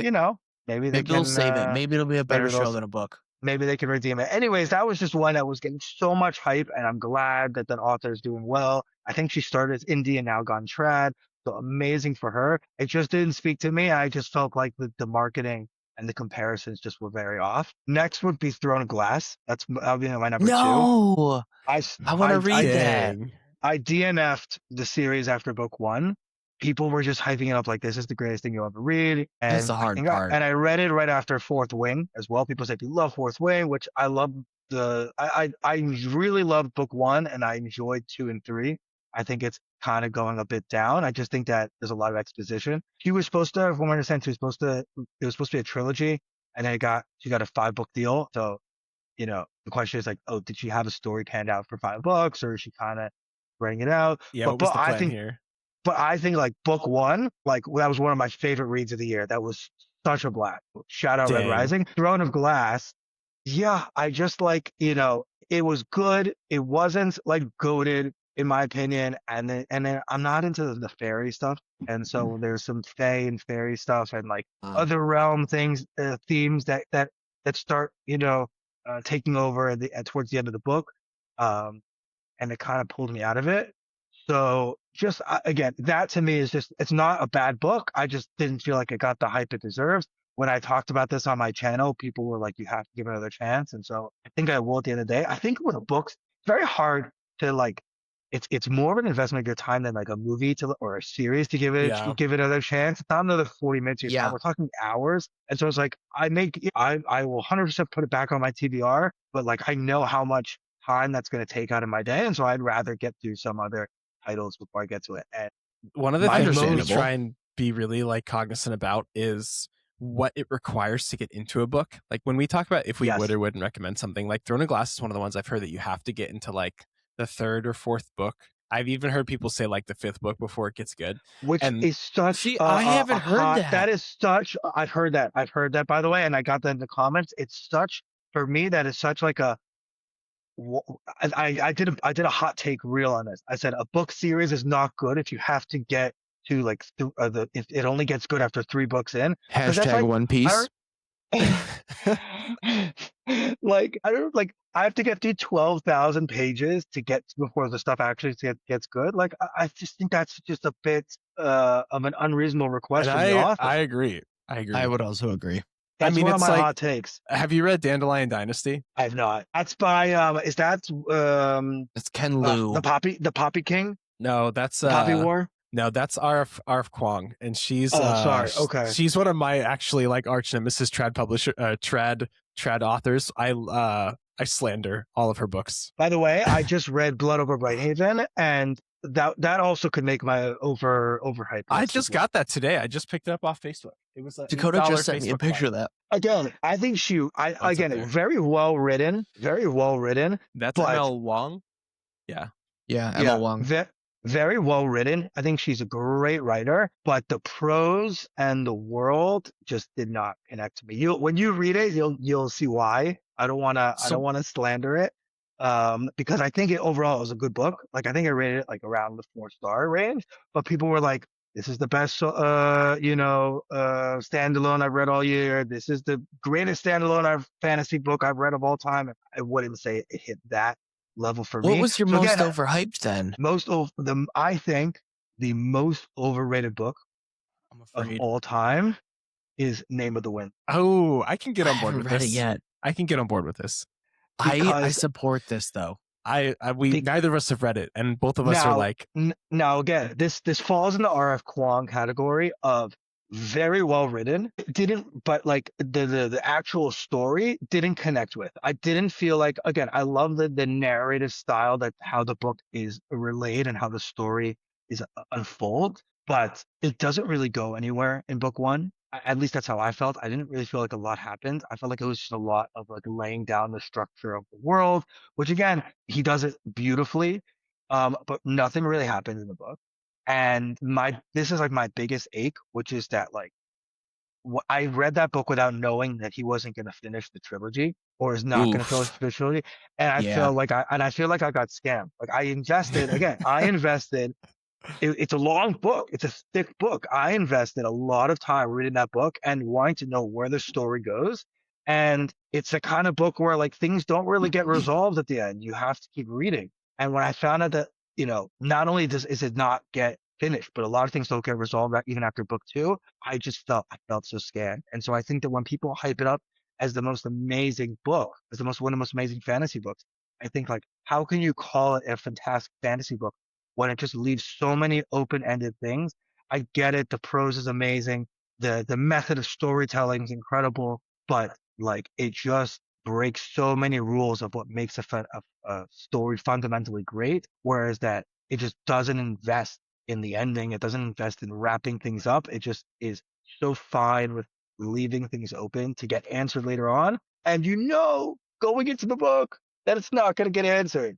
Speaker 2: Maybe
Speaker 3: they'll save it. Maybe it'll be a better show than a book.
Speaker 2: Maybe they can redeem it. Anyways, that was just one that was getting so much hype, and I'm glad that author is doing well. I think she started as indie and now gone trad. So amazing for her. It just didn't speak to me. I just felt like the marketing and the comparisons just were very off. Next would be Throne of Glass. That'll be my number 2.
Speaker 3: No, I want to read that.
Speaker 2: I DNF'd the series after book 1. People were just hyping it up like, this is the greatest thing you'll ever read. And
Speaker 3: that's the hard part.
Speaker 2: And I read it right after Fourth Wing as well. People say, you love Fourth Wing, which I love. I really loved book 1, and I enjoyed 2 and 3. I think it's kind of going a bit down. I just think that there's a lot of exposition. She was supposed to, from what I understand, it was supposed to be a trilogy, and then she got a 5-book deal. So, the question is like, oh, did she have a story panned out for 5 books, or is she kind of writing it out?
Speaker 1: Yeah, what was the plan here?
Speaker 2: But I think like book 1, like that was one of my favorite reads of the year. That was such a blast. Shout out Red Rising. Throne of Glass. Yeah, I just like, it was good. It wasn't like goated in my opinion. And then I'm not into the fairy stuff. And so there's some fae and fairy stuff and like other realm things, themes that start, taking over towards the end of the book. And it kind of pulled me out of it. So just, again, that to me is just, it's not a bad book. I just didn't feel like it got the hype it deserves. When I talked about this on my channel, people were like, you have to give it another chance. And so I think I will at the end of the day. I think with books, it's very hard to like, it's more of an investment of your time than like a movie or a series to give it another chance. It's not another 40 minutes of your time. We're talking hours. And so it's like, I will 100% put it back on my TBR, but like, I know how much time that's going to take out of my day. And so I'd rather get through some other titles before I get to it. And
Speaker 1: one of the things we try and be really like cognizant about is what it requires to get into a book. Like when we talk about if we would or wouldn't recommend something, like Throne of Glass is one of the ones I've heard that you have to get into like the 3rd or 4th book. I've even heard people say like the 5th book before it gets good.
Speaker 2: Which is such
Speaker 3: I haven't heard that.
Speaker 2: That is such I've heard that by the way, and I got that in the comments. It's such, for me, that is such like a I did a hot take reel on this. I said a book series is not good if you have to get to like if it only gets good after 3 books in.
Speaker 3: Hashtag like, One Piece.
Speaker 2: Like I have to get through 12,000 pages to get before the stuff actually gets good. Like I just think that's just a bit of an unreasonable request from the author.
Speaker 1: I agree.
Speaker 3: I would also agree.
Speaker 2: That's one of my hot takes.
Speaker 1: Have you read Dandelion Dynasty?
Speaker 2: I have not. That's by is that
Speaker 3: it's Ken Liu.
Speaker 2: the Poppy King?
Speaker 1: No, that's
Speaker 2: Poppy War?
Speaker 1: No, that's RF Kwong, and she's
Speaker 2: sorry. Okay.
Speaker 1: She's one of my actually like arch nemesis trad authors. I slander all of her books.
Speaker 2: By the way, I just read Blood Over Brighthaven, and that also could make my overhype.
Speaker 1: I just got that today. I just picked it up off Facebook. It was
Speaker 3: Dakota just sent me a picture of that.
Speaker 2: Again, I think very well written. Very well written.
Speaker 1: That's ML Wong. Yeah.
Speaker 3: ML Wong.
Speaker 2: Very well written. I think she's a great writer, but the prose and the world just did not connect to me. When you read it, you'll see why. I don't want to slander it. Because I think it overall was a good book. Like I think I rated it like around the 4-star range, but people were like, This is the best, standalone I've read all year. This is the greatest standalone fantasy book I've read of all time. I wouldn't say it hit that level for
Speaker 3: What
Speaker 2: me.
Speaker 3: was your
Speaker 2: So
Speaker 3: most
Speaker 2: again,
Speaker 3: overhyped then?
Speaker 2: I think the most overrated book
Speaker 3: I'm
Speaker 2: of
Speaker 3: afraid.
Speaker 2: all time is Name of the Wind.
Speaker 1: Oh, I can get
Speaker 3: I
Speaker 1: on board
Speaker 3: haven't
Speaker 1: with
Speaker 3: read it
Speaker 1: this.
Speaker 3: yet.
Speaker 1: I can get on board with this.
Speaker 3: I
Speaker 2: Because
Speaker 3: support this though.
Speaker 1: We
Speaker 2: be,
Speaker 1: neither of us have read it, and both of us are
Speaker 2: now
Speaker 1: like,
Speaker 2: now again, this falls in the R.F. Kuang category of very well written. Didn't but like the actual story didn't connect with. I didn't feel like, again, I love the narrative style, that how the book is relayed and how the story is unfold, but it doesn't really go anywhere in book one. At least that's how I felt. I didn't really feel like a lot happened. I felt like it was just a lot of like laying down the structure of the world, which again, he does it beautifully. But nothing really happens in the book. And this is like my biggest ache, which is that like I read that book without knowing that he wasn't going to finish the trilogy or is not going to finish
Speaker 3: Oof.
Speaker 2: the trilogy, and
Speaker 3: Yeah.
Speaker 2: I feel like I got scammed. Like I invested. It's a long book. It's a thick book. I invested a lot of time reading that book and wanting to know where the story goes. And it's the kind of book where like things don't really get resolved at the end. You have to keep reading. And when I found out that, not only is it not get finished, but a lot of things don't get resolved even after book two, I felt so scanned. And so I think that when people hype it up as the most amazing book, as one of the most amazing fantasy books, I think like, how can you call it a fantastic fantasy book when it just leaves so many open-ended things? I get it. The prose is amazing. The method of storytelling is incredible, but like it just breaks so many rules of what makes a story fundamentally great. Whereas that it just doesn't invest in the ending. It doesn't invest in wrapping things up. It just is so fine with leaving things open to get answered later on. And going into the book that it's not going to get answered.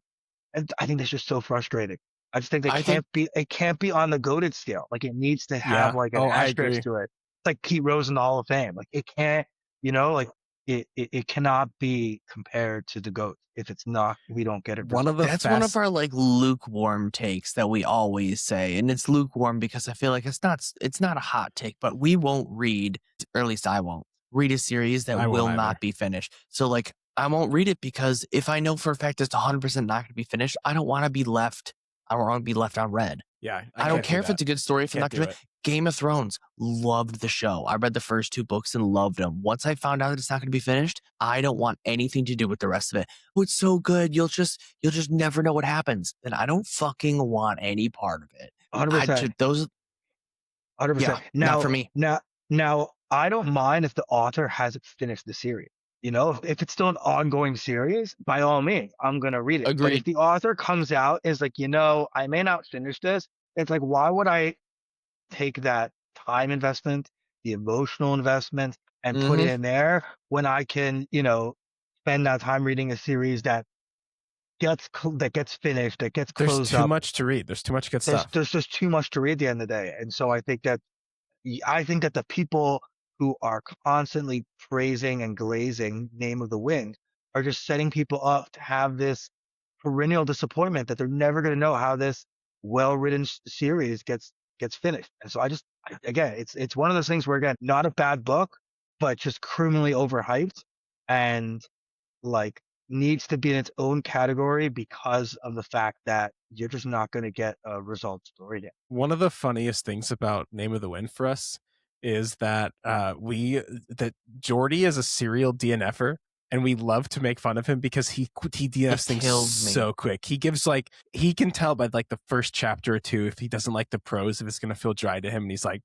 Speaker 2: And I think that's just so frustrating. I just think
Speaker 3: I think
Speaker 2: it can't be on the goated scale. Like it needs to have
Speaker 1: yeah.
Speaker 2: like an
Speaker 1: Oh, I
Speaker 2: asterisk
Speaker 1: agree.
Speaker 2: to it. It's like Pete Rose in the Hall of Fame. Like it can't, like it cannot be compared to the GOAT if it's not, we don't get it
Speaker 1: One of
Speaker 2: resolved.
Speaker 1: the
Speaker 3: that's one of
Speaker 1: best.
Speaker 3: our like lukewarm takes that we always say, and it's lukewarm because I feel like it's not a hot take, but we won't read, or at least I won't read a series that
Speaker 1: I won't
Speaker 3: will
Speaker 1: either.
Speaker 3: not be finished. So like I won't read it because if I know for a fact it's 100% not going to be finished, I don't want to be left. I don't want to be left on red.
Speaker 1: Yeah, I
Speaker 3: I don't
Speaker 1: can't do
Speaker 3: care if
Speaker 1: that.
Speaker 3: it's a good story. If I'm
Speaker 1: Can't
Speaker 3: not
Speaker 1: do
Speaker 3: gonna.
Speaker 1: it.
Speaker 3: Game of Thrones, loved the show. I read the first two books and loved them. Once I found out that it's not going to be finished, I don't want anything to do with the rest of it. Oh, it's so good. You'll just never know what happens. Then I don't fucking want any part of it. I
Speaker 2: 100%.
Speaker 3: just those.
Speaker 2: 100%.
Speaker 3: Yeah, not for me.
Speaker 2: Now, I don't mind if the author hasn't finished the series. If it's still an ongoing series, by all means, I'm gonna read it. But if
Speaker 3: Agreed.
Speaker 2: the author comes out and is like, I may not finish this, it's like, why would I take that time investment, the emotional investment, and put it
Speaker 3: Mm-hmm.
Speaker 2: in there when I can, spend that time reading a series that gets finished, that gets
Speaker 1: There's
Speaker 2: closed
Speaker 1: too
Speaker 2: up.
Speaker 1: much to read. There's too much good
Speaker 2: There's
Speaker 1: stuff.
Speaker 2: there's just too much to read at the end of the day, and so I think that the people who are constantly praising and glazing Name of the Wind are just setting people up to have this perennial disappointment that they're never going to know how this well-written series gets finished. And so again, it's one of those things where, again, not a bad book, but just criminally overhyped and like needs to be in its own category because of the fact that you're just not going to get a resolved story there.
Speaker 1: One of the funniest things about Name of the Wind for us is that that Jordy is a serial DNFer, and we love to make fun of him because he
Speaker 3: It
Speaker 1: DNFs things
Speaker 3: kills me.
Speaker 1: so quick. He can tell by like the first chapter or two if he doesn't like the prose, if it's gonna feel dry to him, and he's like,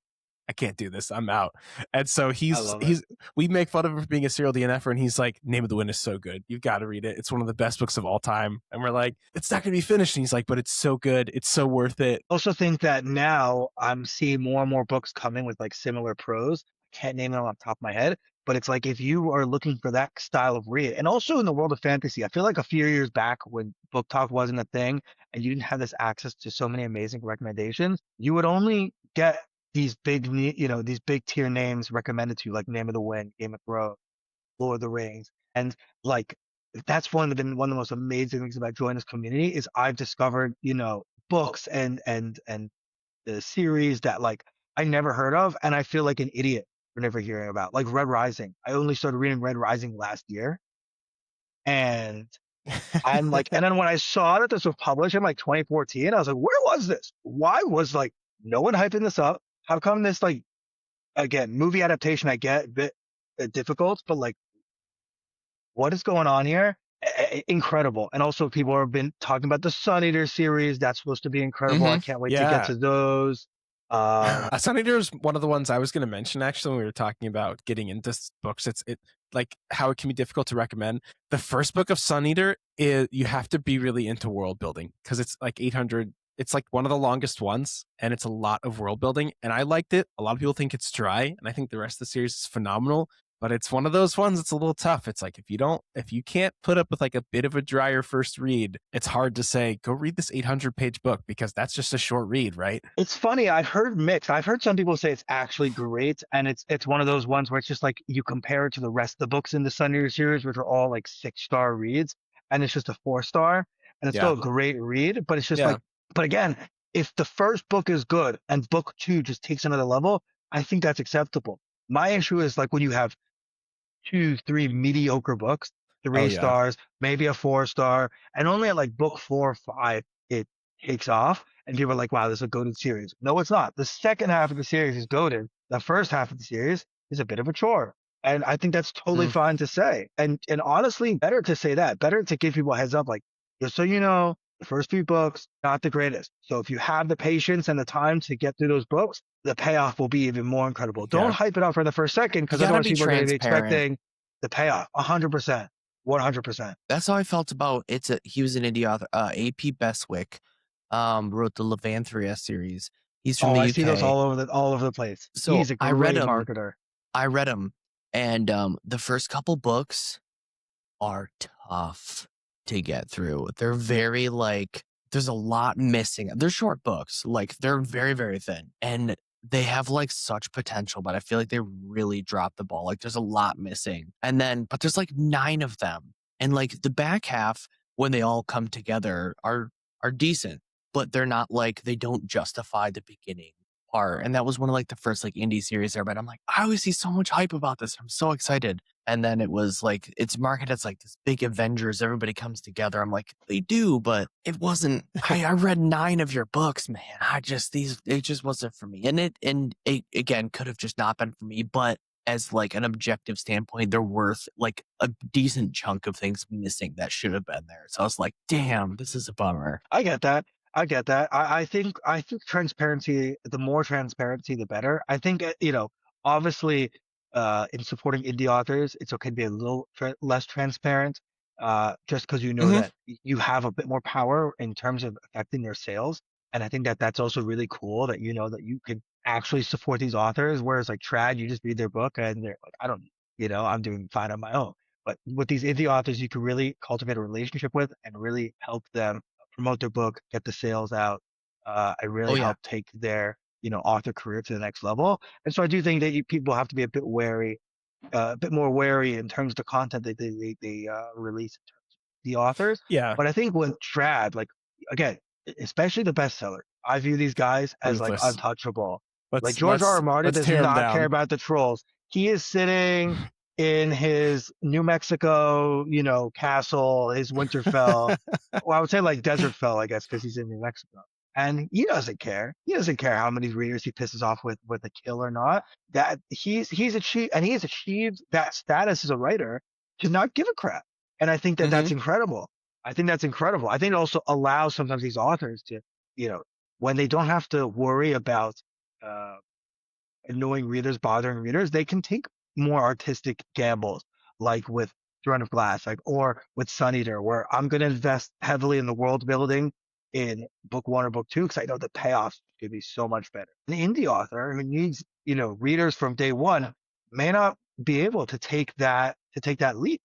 Speaker 1: I can't do this. I'm out. And so
Speaker 2: I love it.
Speaker 1: we make fun of him for being a serial DNFer, and he's like, Name of the Wind is so good. You've got to read it. It's one of the best books of all time. And we're like, it's not going to be finished. And he's like, but it's so good. It's so worth it.
Speaker 2: Also think that now I'm seeing more and more books coming with like similar prose. I can't name them off the top of my head, but it's like if you are looking for that style of read, and also in the world of fantasy, I feel like a few years back when Book Talk wasn't a thing and you didn't have this access to so many amazing recommendations, you would only get these big tier names recommended to you, like Name of the Wind, Game of Thrones, Lord of the Rings, and like that's one of the most amazing things about joining this community is I've discovered, books and the series that like I never heard of, and I feel like an idiot for never hearing about, like Red Rising. I only started reading Red Rising last year, and I'm like, and then when I saw that this was published in like 2014, I was like, where was this? Why was like no one hyping this up? How come this like again movie adaptation? I get a bit difficult, but like what is going on here? Incredible. And also people have been talking about the Sun Eater series. That's supposed to be incredible. I can't wait to get to those.
Speaker 1: Sun Eater is one of the ones I was going to mention actually when we were talking about getting into books. It like how it can be difficult to recommend. The first book of Sun Eater is you have to be really into world building because it's like 800. It's like one of the longest ones, and it's a lot of world building. And I liked it. A lot of people think it's dry, and I think the rest of the series is phenomenal. But it's one of those ones that's a little tough. It's like if you can't put up with like a bit of a drier first read, it's hard to say, go read this 800-page book because that's just a short read, right?
Speaker 2: It's funny. I've heard mixed. I've heard some people say it's actually great, and it's one of those ones where it's just like you compare it to the rest of the books in the Sun Eater series, which are all like 6-star reads, and it's just a 4-star, and it's still a great read, but it's just like, but again, if the first book is good and book 2 just takes another level, I think that's acceptable. My issue is like when you have 2, 3 mediocre books, 3 stars, maybe a 4-star, and only at like book 4 or 5 it takes off, and people are like, "Wow, this is a goated series." No, it's not. The second half of the series is goated. The first half of the series is a bit of a chore, and I think that's totally fine to say. And honestly, better to say that. Better to give people a heads up, like just so you know, the first 3 books not the greatest. So if you have the patience and the time to get through those books, the payoff will be even more incredible. Don't hype it up for the first second because otherwise people are going to be expecting the payoff. 100%, 100%.
Speaker 3: That's how I felt about he was an indie author. AP Beswick wrote the Levanthria series. He's from the UK.
Speaker 2: I see those all over the place.
Speaker 3: So
Speaker 2: he's a great marketer.
Speaker 3: I read him, and the first couple books are tough to get through. They're very like there's a lot missing. They're short books, like they're very, very thin, and they have like such potential, but I feel like they really dropped the ball. Like there's a lot missing. But there's like 9 of them. And like the back half, when they all come together, are decent, but they're not like they don't justify the beginning part. And that was one of like the first like indie series there. But I'm like, I always see so much hype about this. I'm so excited. And then it was like it's marketed as like this big Avengers, everybody comes together. I'm like, they do, but it wasn't. I read 9 of your books, man. It just wasn't for me. And it again could have just not been for me, but as like an objective standpoint, they're worth like a decent chunk of things missing that should have been there. So I was like, damn, this is a bummer.
Speaker 2: I get that. I think transparency, the more transparency, the better. I think, obviously, in supporting indie authors, it's okay to be a little less transparent, just because that you have a bit more power in terms of affecting their sales. And I think that that's also really cool that that you can actually support these authors. Whereas like trad, you just read their book and they're like, I don't, I'm doing fine on my own. But with these indie authors, you can really cultivate a relationship with and really help them promote their book, get the sales out. I really help take their author career to the next level. And so I do think that people have to be a bit wary, a bit more wary in terms of the content that they release in terms of the authors.
Speaker 1: Yeah.
Speaker 2: But I think with trad, like again, especially the bestseller, I view these guys as like untouchable. Like George R. R. Martin does not care about the trolls. He is sitting in his New Mexico, castle, his Winterfell. Well, I would say like Desertfell, I guess, because he's in New Mexico. And he doesn't care. He doesn't care how many readers he pisses off with a kill or not. That he's achieved that status as a writer to not give a crap. And I think that that's incredible. I think it also allows sometimes these authors to, when they don't have to worry about annoying readers, bothering readers, they can take more artistic gambles, like with Throne of Glass, or with Sun Eater, where I'm going to invest heavily in the world building in book 1 or book 2 because I know the payoffs could be so much better. An indie author who needs, readers from day one may not be able to take that leap,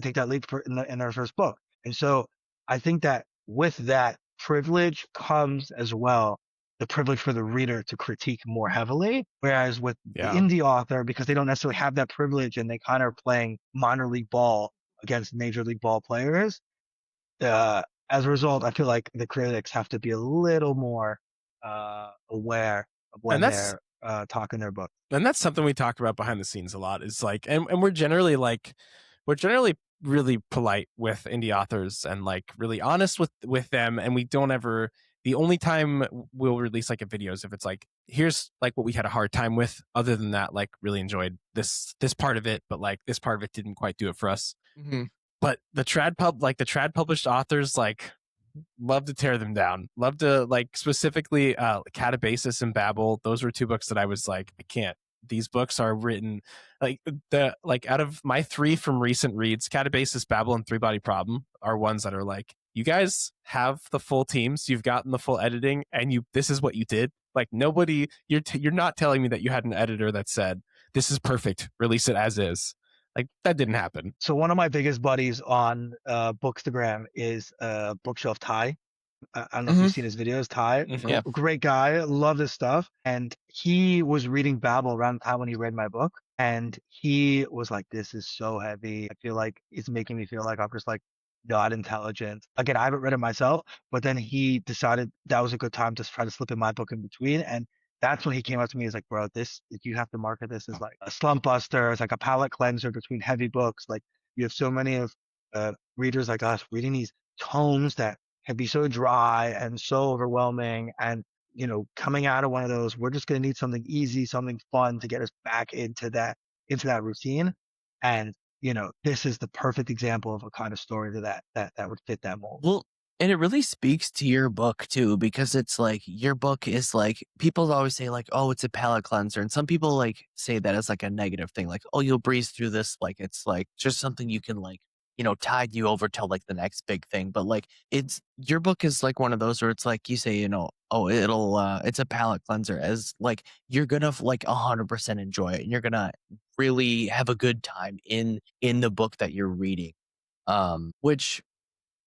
Speaker 2: in their first book. And so I think that with that privilege comes as well the privilege for the reader to critique more heavily. Whereas with the indie author, because they don't necessarily have that privilege and they kind of are playing minor league ball against major league ball players, as a result, I feel like the critics have to be a little more aware of
Speaker 1: And
Speaker 2: when
Speaker 1: that's
Speaker 2: they're talking their book.
Speaker 1: and that's something we talk about behind the scenes a lot, is like, and we're generally like, we're generally really polite with indie authors and like really honest with them, and we don't ever, the only time we'll release like a video is if it's like, here's like what we had a hard time with, other than that, like really enjoyed this part of it, but like this part of it didn't quite do it for us. But the trad published authors, like, love to tear them down. Love to, like, specifically Catabasis and Babel. Those were two books that I was like, I can't. These books are written like out of my three from recent reads, Catabasis, Babel, and Three Body Problem are ones that are like, you guys have the full teams, you've gotten the full editing, and this is what you did. Like, nobody, you're not telling me that you had an editor that said, this is perfect, release it as is. Like, that didn't happen.
Speaker 2: So one of my biggest buddies on Bookstagram is Bookshelf Ty. I don't know if you've seen his videos. Ty,
Speaker 3: Yeah.
Speaker 2: great guy, love this stuff. And he was reading Babel around the time when he read my book, and he was like, "This is so heavy. I feel like it's making me feel like I'm just like not intelligent." Again, I haven't read it myself, but then he decided that was a good time to try to slip in my book in between, and that's when he came up to me. He's like, "Bro, this, you have to market this as like a slump buster. It's like a palate cleanser between heavy books. Like, you have so many of readers like us reading these tomes that can be so dry and so overwhelming, and coming out of one of those, we're just going to need something easy, something fun to get us back into that routine. And this is the perfect example of a kind of story that would fit that mold.
Speaker 3: Well, and it really speaks to your book too, because it's like, your book is like, people always say like, oh, it's a palate cleanser. And some people like say that as like a negative thing. Like, oh, you'll breeze through this. Like, it's like just something you can like, tide you over till like the next big thing. But like, your book is like one of those where it's like, you say, oh, it's a palate cleanser, as like, you're gonna like 100% enjoy it. And you're gonna really have a good time in the book that you're reading. Which,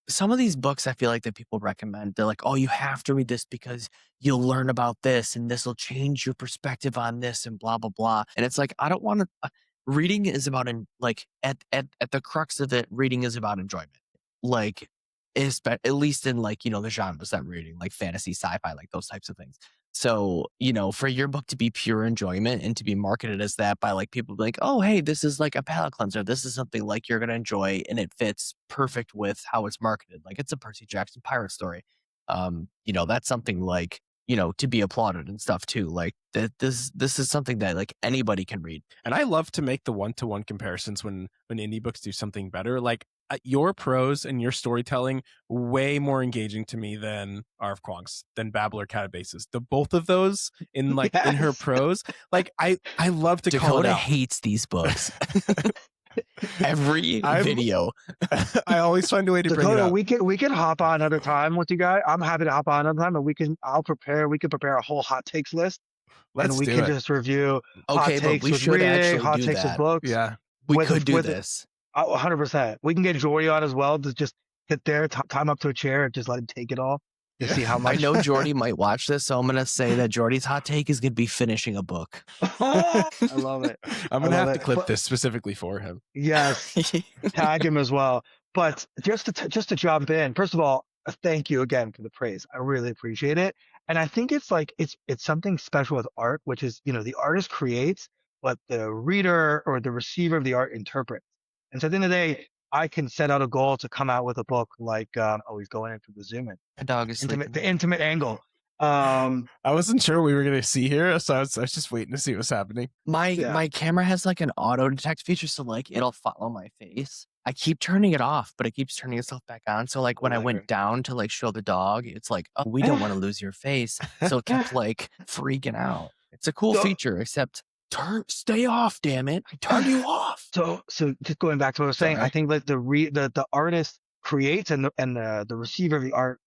Speaker 3: some of these books I feel like that people recommend, they're like, oh, you have to read this because you'll learn about this and this will change your perspective on this and blah, blah, blah. And it's like, I don't want to, reading is about, like, at the crux of it, reading is about enjoyment. Like, at least in like, the genres that I'm reading, like fantasy, sci-fi, like those types of things. So, for your book to be pure enjoyment and to be marketed as that by like people like, oh, hey, this is like a palate cleanser. This is something like you're going to enjoy, and it fits perfect with how it's marketed. Like, it's a Percy Jackson pirate story. That's something like, to be applauded and stuff too. Like, this is something that like anybody can read.
Speaker 1: And I love to make the one-to-one comparisons when indie books do something better. Like, your prose and your storytelling way more engaging to me than R.F. Kuang's, than Babel or Catabasis. The both of those in like in her prose, like I love to call it
Speaker 3: Dakota
Speaker 1: out.
Speaker 3: hates these books. Every video.
Speaker 1: I always find a way to
Speaker 2: Dakota,
Speaker 1: bring it up.
Speaker 2: we can hop on another time with you guys. I'm happy to hop on another time, and we can prepare a whole hot takes list.
Speaker 1: Let's
Speaker 2: and we
Speaker 1: do
Speaker 2: can
Speaker 1: it.
Speaker 2: just review
Speaker 3: Okay,
Speaker 2: hot
Speaker 3: but
Speaker 2: takes
Speaker 3: we
Speaker 2: with
Speaker 3: should
Speaker 2: reading,
Speaker 3: actually
Speaker 2: hot
Speaker 3: do
Speaker 2: takes with
Speaker 3: that.
Speaker 2: books.
Speaker 1: Yeah.
Speaker 3: We could do this.
Speaker 2: 100%. We can get Jordy on as well to just sit there, time up to a chair, and just let him take it all to see how much.
Speaker 3: I know Jordy might watch this, so I'm going to say that Jordy's hot take is going to be finishing a book.
Speaker 2: I love it.
Speaker 1: I'm going to have to clip this specifically for him.
Speaker 2: Yes. Tag him as well. But just to jump in, first of all, thank you again for the praise. I really appreciate it. And I think it's like, it's something special with art, which is, the artist creates what the reader or the receiver of the art interprets. And so at the end of the day, I can set out a goal to come out with a book like, he's going in for the zoom in.
Speaker 3: My dog is
Speaker 2: the intimate angle.
Speaker 1: I wasn't sure what we were going to see here, so I was just waiting to see what's happening.
Speaker 3: My camera has like an auto detect feature, so like it'll follow my face. I keep turning it off, but it keeps turning itself back on. So like when I went down to like show the dog, it's like, oh, we don't want to lose your face. So it kept like freaking out. It's a cool feature, except stay off, damn it. I turned you off.
Speaker 2: So just going back to what I was saying, I think like the artist creates and the receiver of the art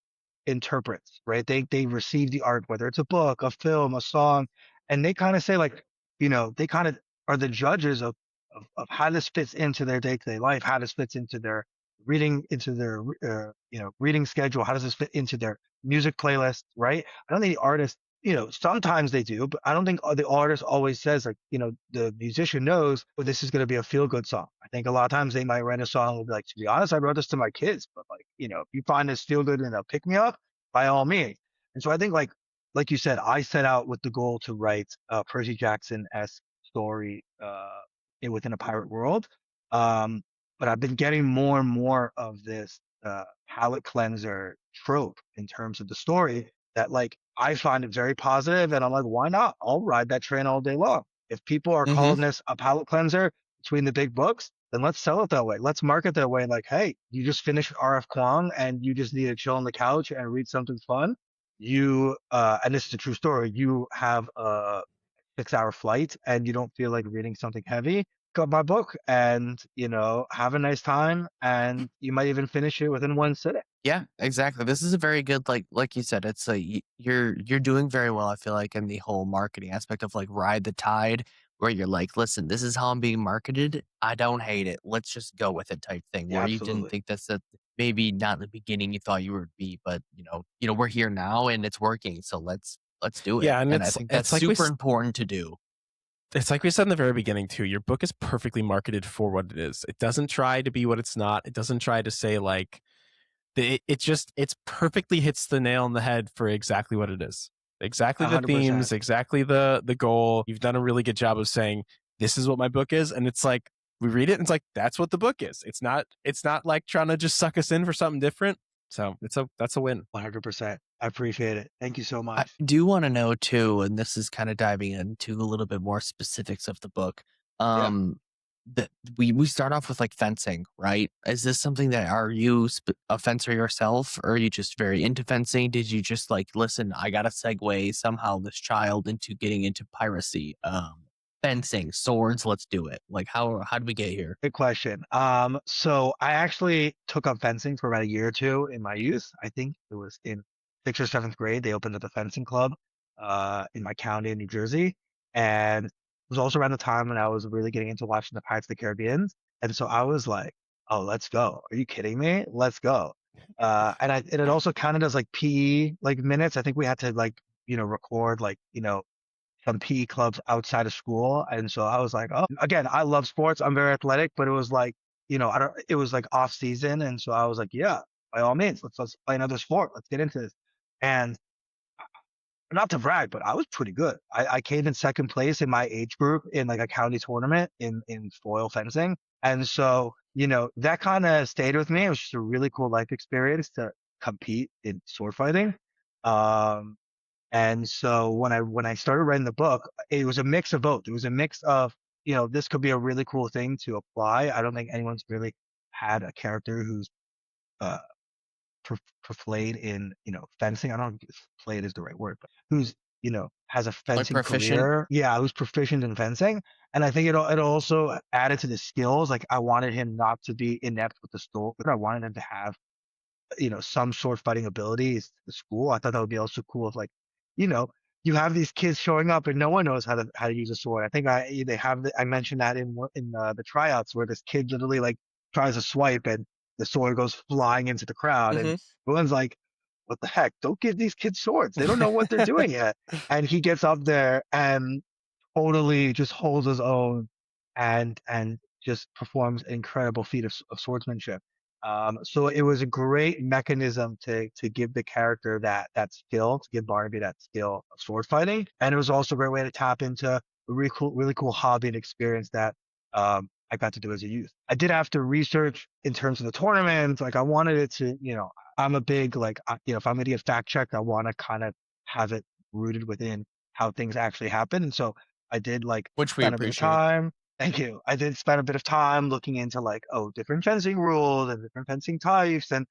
Speaker 2: interprets, right? They receive the art, whether it's a book, a film, a song, and they kind of say like, they kind of are the judges of how this fits into their day-to-day life, how this fits into their reading, into their reading schedule, how does this fit into their music playlist, right? I don't think the artist, sometimes they do, but I don't think the artist always says like, the musician knows, well, this is going to be a feel-good song. I think a lot of times they might write a song and will be like, to be honest, I wrote this to my kids, but like, if you find this feel-good and a pick-me-up, by all means. And so I think like like you said, I set out with the goal to write a Percy Jackson-esque story within a pirate world. Um, but I've been getting more and more of this palate cleanser trope in terms of the story that like I find it very positive, and I'm like, why not? I'll ride that train all day long. If people are calling this a palate cleanser between the big books, then let's sell it that way. Let's market that way. Like, hey, you just finished R.F. Kuang and you just need to chill on the couch and read something fun. And this is a true story, you have a 6 hour flight and you don't feel like reading something heavy, got my book and, have a nice time. And you might even finish it within one sitting.
Speaker 3: Yeah, exactly. This is a very good, like you said, it's like you're doing very well, I feel like, in the whole marketing aspect of like ride the tide, where you're like, listen, this is how I'm being marketed. I don't hate it. Let's just go with it type thing.
Speaker 2: Yeah,
Speaker 3: Where you didn't
Speaker 2: absolutely.
Speaker 3: think that's maybe not in the beginning you thought you would be, but we're here now and it's working. So let's do it.
Speaker 1: Yeah, and
Speaker 3: And I think that's
Speaker 1: it's like
Speaker 3: super important to do.
Speaker 1: it's like we said in the very beginning too. Your book is perfectly marketed for what it is. It doesn't try to be what it's not. It doesn't try to say like it's perfectly hits the nail on the head for exactly what it is. Exactly the
Speaker 2: 100%.
Speaker 1: themes, exactly the goal. You've done a really good job of saying this is what my book is, and it's like we read it and it's like that's what the book is. It's not like trying to just suck us in for something different. So that's a win.
Speaker 2: 100%. I appreciate it. Thank you so
Speaker 3: I
Speaker 2: much.
Speaker 3: do want to know too, and this is kind of diving into a little bit more specifics of the book.
Speaker 2: Yeah.
Speaker 3: That we start off with like fencing, right? Is this something that are you a fencer yourself, or are you just very into fencing? Did you just like listen? I got to segue somehow this child into getting into piracy, fencing, swords. Let's do it. Like how did we get here?
Speaker 2: Good question. So I actually took up fencing for about a year or two in my youth. I think it was in 6th or 7th grade. They opened up a fencing club in my county in New Jersey. And it was also around the time when I was really getting into watching the Pirates of the Caribbean. And so I was like, oh, let's go. Are you kidding me? Let's go. And it also counted as like PE like minutes. I think we had to like, record like, some PE clubs outside of school. And so I was like, oh, again, I love sports. I'm very athletic, but it was like, it was like off season. And so I was like, yeah, by all means, let's play another sport. Let's get into this. And not to brag, but I was pretty good. I came in second place in my age group in like a county tournament in foil fencing. And so, that kind of stayed with me. It was just a really cool life experience to compete in sword fighting. Um, and so when I started writing the book, it was a mix of both. It was a mix of, this could be a really cool thing to apply. I don't think anyone's really had a character who's uh played in, fencing. I don't know if played is the right word, but who's, has a
Speaker 3: Like
Speaker 2: fencing
Speaker 3: proficient?
Speaker 2: career. Yeah, who's proficient in fencing. And I think it also added to the skills. Like I wanted him not to be inept with the story, but I wanted him to have, some sword fighting abilities to school. I thought that would be also cool if like, you know, you have these kids showing up and no one knows how to use a sword. I think I mentioned that in the tryouts where this kid literally like tries to swipe and the sword goes flying into the crowd and
Speaker 3: Hmm.
Speaker 2: everyone's like, what the heck? Don't give these kids swords. They don't know what they're doing yet. And he gets up there and totally just holds his own and just performs an incredible feat of swordsmanship. So it was a great mechanism to give the character that skill, to give Barnaby that skill of sword fighting, and it was also a great way to tap into a really cool hobby and experience that I got to do as a youth. I did have to research in terms of the tournament. Like I wanted it to, I'm a big like, if I'm gonna get fact checked, I want to kind of have it rooted within how things actually happen, and so I did like
Speaker 3: Which we
Speaker 2: spend a bit of
Speaker 3: appreciate.
Speaker 2: time. Thank you. I did spend a bit of time looking into like, oh, different fencing rules and different fencing types and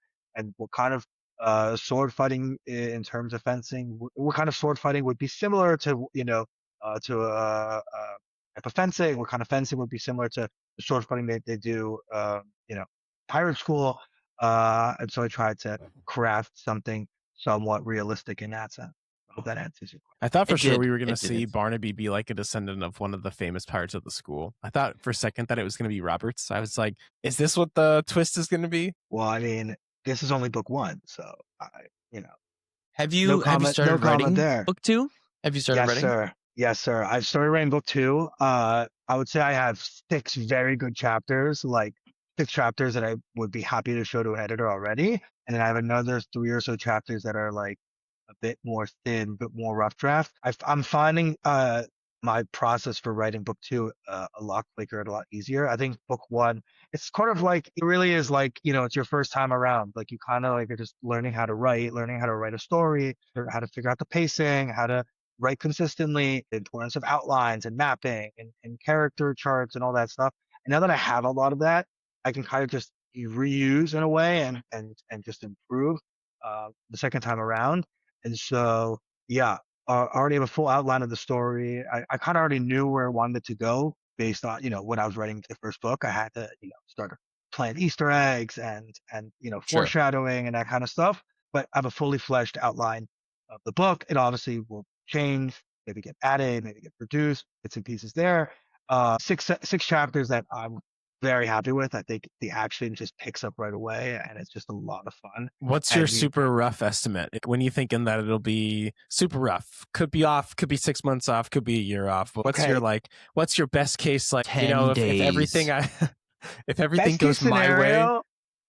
Speaker 2: what kind of sword fighting in terms of fencing, what kind of sword fighting would be similar to, to type of fencing, what kind of fencing would be similar to the sword fighting they do, pirate school. And so I tried to craft something somewhat realistic in that sense. I hope that answers your question.
Speaker 1: I thought for
Speaker 3: It
Speaker 1: sure
Speaker 3: did.
Speaker 1: we were going to
Speaker 3: It
Speaker 1: see
Speaker 3: did.
Speaker 1: Barnaby be like a descendant of one of the famous pirates of the school. I thought for a second that it was going to be Roberts. I was like, is this what the twist is going to be?
Speaker 2: Well, I mean, this is only book one, so you know,
Speaker 3: Have
Speaker 2: no
Speaker 3: you
Speaker 2: comment, no
Speaker 3: started
Speaker 2: comment
Speaker 3: writing
Speaker 2: there.
Speaker 3: book two? Have you started
Speaker 2: Yes,
Speaker 3: writing?
Speaker 2: sir. Yes, sir. I've started writing book two. I would say I have 6 very good chapters, like 6 chapters that I would be happy to show to an editor already, and then I have another 3 or so chapters that are like bit more thin, a bit more rough draft. I'm finding my process for writing book 2 a lot quicker and a lot easier. I think book 1, it's kind of like, it really is like, it's your first time around. Like you kind of like are just learning how to write a story, or how to figure out the pacing, how to write consistently, the importance of outlines and mapping and character charts and all that stuff. And now that I have a lot of that, I can kind of just reuse in a way and just improve the second time around. And so, yeah, I already have a full outline of the story. I kind of already knew where I wanted it to go based on, when I was writing the first book. I had to, start playing Easter eggs and
Speaker 3: Sure.
Speaker 2: foreshadowing and that kind of stuff. But I have a fully fleshed outline of the book. It obviously will change, maybe get added, maybe get reduced, bits and pieces there. Six chapters that I'm very happy with. I think the action just picks up right away, and it's just a lot of fun.
Speaker 1: What's your super rough estimate? When you thinking that it'll be super rough? Could be off, could be 6 months off, could be a year off. What's your best case, like,
Speaker 3: 10 days.
Speaker 1: if everything if everything goes my way?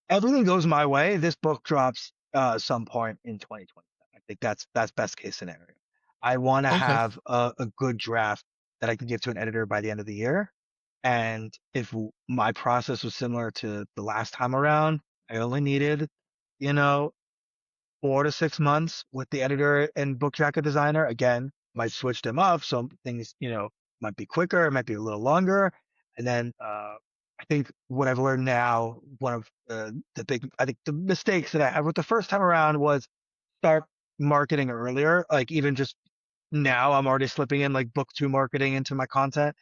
Speaker 2: Everything goes my way, this book drops some point in 2027. I think that's best case scenario. I want to have a good draft that I can give to an editor by the end of the year. And if my process was similar to the last time around, I only needed, 4 to 6 months with the editor and book jacket designer. Again, might switch them up. So things, might be quicker, it might be a little longer. And then I think what I've learned now, one of the mistakes that I had with the first time around was start marketing earlier. Like even just now, I'm already slipping in like book 2 marketing into my content,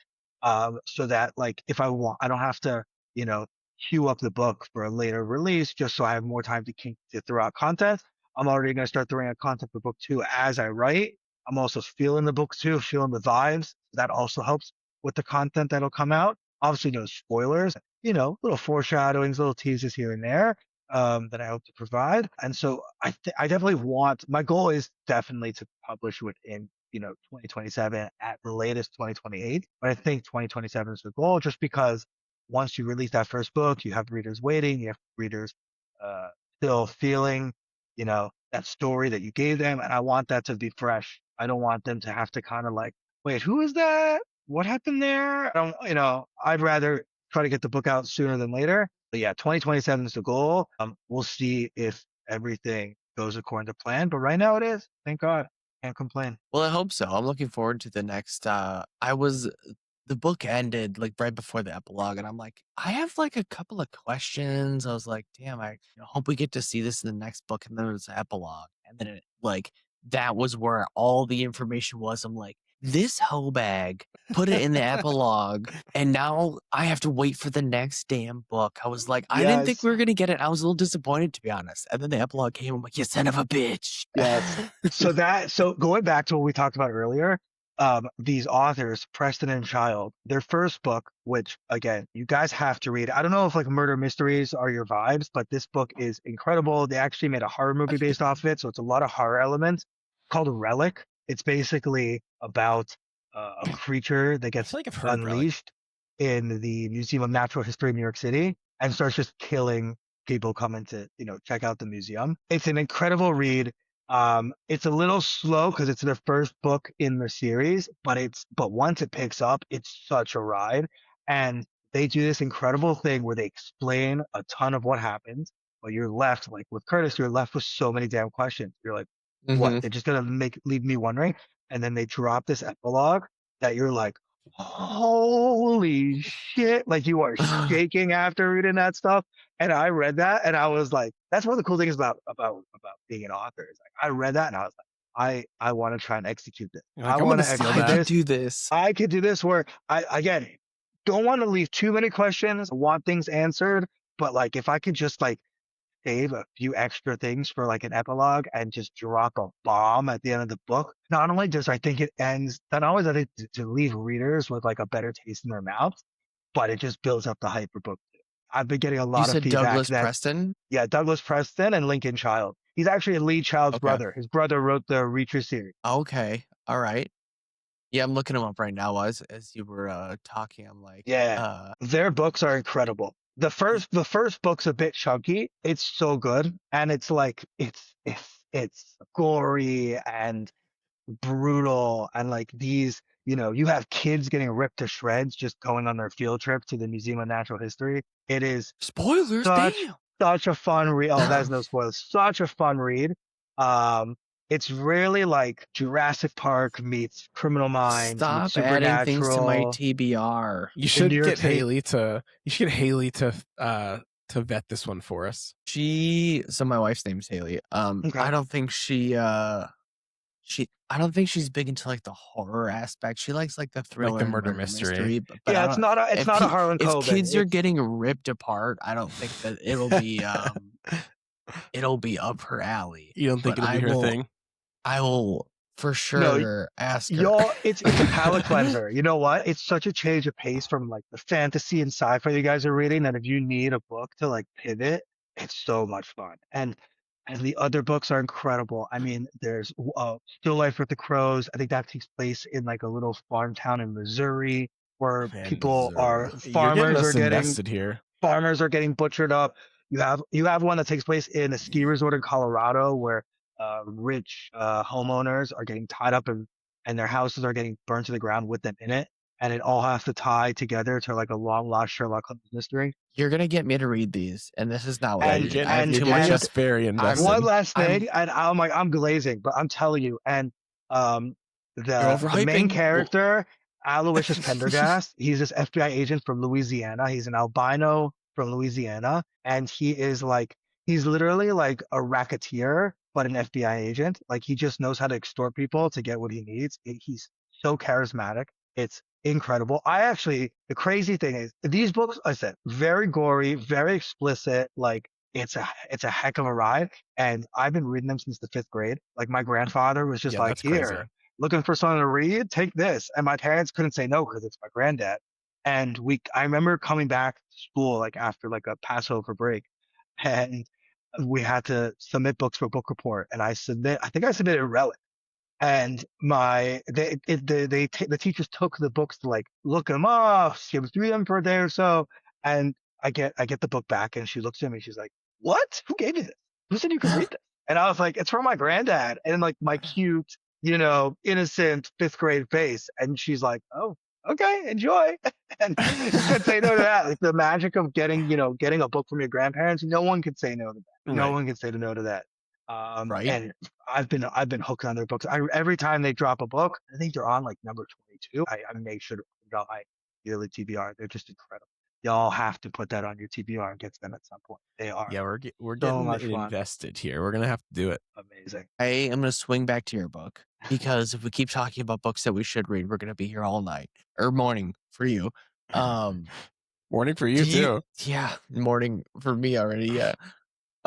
Speaker 2: so that like if I want, I don't have to, queue up the book for a later release just so I have more time to throw out content. I'm already going to start throwing out content for book 2 as I write. I'm also feeling the book 2, feeling the vibes. That also helps with the content that'll come out. Obviously, no spoilers, little foreshadowings, little teases here and there that I hope to provide. And so I definitely my goal is definitely to publish within, 2027 at the latest 2028. But I think 2027 is the goal just because once you release that first book, you have readers waiting, you have readers still feeling, that story that you gave them. And I want that to be fresh. I don't want them to have to kind of like, wait, who is that? What happened there? I'd rather try to get the book out sooner than later. But yeah, 2027 is the goal. We'll see if everything goes according to plan. But right now it is. Thank God. Can't complain.
Speaker 3: Well, I hope so. I'm looking forward to the next. The book ended like right before the epilogue, and I'm like, I have like a couple of questions. I was like, damn, I hope we get to see this in the next book. And then there's the epilogue, and then that was where all the information was. I'm like, this hoe bag put it in the epilogue, and now I have to wait for the next damn book. I was like, I didn't think we were gonna get it. I was a little disappointed, to be honest. And then the epilogue came. I'm like, you son of a bitch.
Speaker 2: Yes. So going back to what we talked about earlier, these authors, Preston and Child, their first book, which again, you guys have to read. I don't know if like murder mysteries are your vibes, but this book is incredible. They actually made a horror movie based off of it, so it's a lot of horror elements. Called Relic. It's basically about a creature that gets unleashed in the Museum of Natural History in New York City and starts just killing people coming to, check out the museum. It's an incredible read. It's a little slow because it's their first book in the series, but once it picks up, it's such a ride. And they do this incredible thing where they explain a ton of what happens, but you're left, like with Curtis, you're left with so many damn questions. You're like, what? They're just gonna leave me wondering. And then they drop this epilogue that you're like, holy shit. Like you are shaking after reading that stuff. And I read that and I was like, that's one of the cool things about being an author. Is like I read that and I was like, I want to try and execute this.
Speaker 1: Like, I want to execute this.
Speaker 3: I could do this.
Speaker 2: I could do this where again, don't want to leave too many questions, want things answered, but like if I could just like save a few extra things for like an epilogue and just drop a bomb at the end of the book. Not only does I think it ends, not always I think to leave readers with like a better taste in their mouths, but it just builds up the hype for book 2. I've been getting a lot of feedback.
Speaker 3: Douglas Preston?
Speaker 2: Yeah, Douglas Preston and Lincoln Child. He's actually Lee Child's brother. His brother wrote the Reacher series.
Speaker 3: Okay. All right. Yeah, I'm looking them up right now as you were talking. I'm like,
Speaker 2: their books are incredible. The first book's a bit chunky. It's so good, and it's like it's it's gory and brutal, and like these, you have kids getting ripped to shreds just going on their field trip to the Museum of Natural History. It is
Speaker 3: Spoilers,
Speaker 2: such
Speaker 3: damn.
Speaker 2: such a fun read. Oh, that is no spoilers. Such a fun read. Um, it's really like Jurassic Park meets Criminal Minds meets
Speaker 3: Stop adding things to my
Speaker 2: Supernatural
Speaker 3: TBR.
Speaker 1: You
Speaker 2: in New
Speaker 1: should
Speaker 2: York
Speaker 1: get
Speaker 2: City.
Speaker 1: Haley to. You should get Haley to vet this one for us.
Speaker 3: So my wife's name's Haley.
Speaker 2: Okay.
Speaker 3: I don't think I don't think she's big into like the horror aspect. She likes like the thriller,
Speaker 1: Like the
Speaker 3: and
Speaker 1: murder
Speaker 3: murder
Speaker 1: mystery.
Speaker 3: but
Speaker 2: Yeah,
Speaker 3: I
Speaker 2: it's
Speaker 3: don't.
Speaker 2: not a Harlan
Speaker 3: If
Speaker 2: Coben.
Speaker 3: kids are getting ripped apart, I don't think that it'll be up her alley.
Speaker 1: You don't think
Speaker 3: But
Speaker 1: it'll be her thing?
Speaker 3: I will for
Speaker 2: No,
Speaker 3: sure ask her.
Speaker 2: y'all, it's a palate cleanser. You know what? It's such a change of pace from like the fantasy and sci-fi you guys are reading that if you need a book to like pivot, it's so much fun. And the other books are incredible. I mean, there's Still Life with the Crows. I think that takes place in like a little farm town in Missouri where
Speaker 1: Man, Missouri. You're getting us invested here.
Speaker 2: farmers are getting butchered up. You have one that takes place in a ski resort in Colorado where rich homeowners are getting tied up and their houses are getting burned to the ground with them in it, and it all has to tie together to like a long lost Sherlock Holmes mystery.
Speaker 3: You're gonna get me to read these, and this is not what
Speaker 1: Yeah,
Speaker 3: I
Speaker 1: you're
Speaker 3: read.
Speaker 1: getting,
Speaker 3: I have
Speaker 1: you're
Speaker 3: too
Speaker 1: getting
Speaker 3: much.
Speaker 1: us very invested.
Speaker 2: One last thing, and I'm glazing, but I'm telling you, and um, the main character, Aloysius Pendergast, he's this FBI agent from Louisiana. He's an albino from Louisiana, and he's literally like a racketeer, but an FBI agent. Like he just knows how to extort people to get what he needs. He's so charismatic. It's incredible. The crazy thing is these books, I said, very gory, very explicit. Like it's a heck of a ride. And I've been reading them since the 5th grade. Like my grandfather was just
Speaker 1: Yeah,
Speaker 2: like,
Speaker 1: that's crazy.
Speaker 2: here, looking for something to read, take this. And my parents couldn't say no because it's my granddad. And I remember coming back to school like after like a Passover break, and we had to submit books for book report. And I think I submitted Relic, and the teachers took the books to like look them up, skim through them for a day or so, and I get the book back, and she looks at me, she's like, "What? Who gave you this? Who said you could read this?" And I was like, "It's from my granddad," and like my cute, innocent 5th grade face, and she's like, "Oh, okay, enjoy." And you could say no to that. Like the magic of getting a book from your grandparents, no one could say no to that. No one could say no to that.
Speaker 3: Right.
Speaker 2: And I've been hooked on their books. Every time they drop a book, I think they're on like number 22. I make sure to put it on my yearly TBR. They're just incredible. Y'all have to put that on your TBR and get them at some point. They are.
Speaker 1: Yeah, we're
Speaker 2: so
Speaker 1: getting
Speaker 2: much fun.
Speaker 1: invested here. We're gonna have to do it.
Speaker 2: Amazing.
Speaker 3: I am gonna swing back to your book because if we keep talking about books that we should read, we're gonna be here all night or morning for you.
Speaker 1: Morning for you too.
Speaker 3: Yeah, morning for me already. Yeah.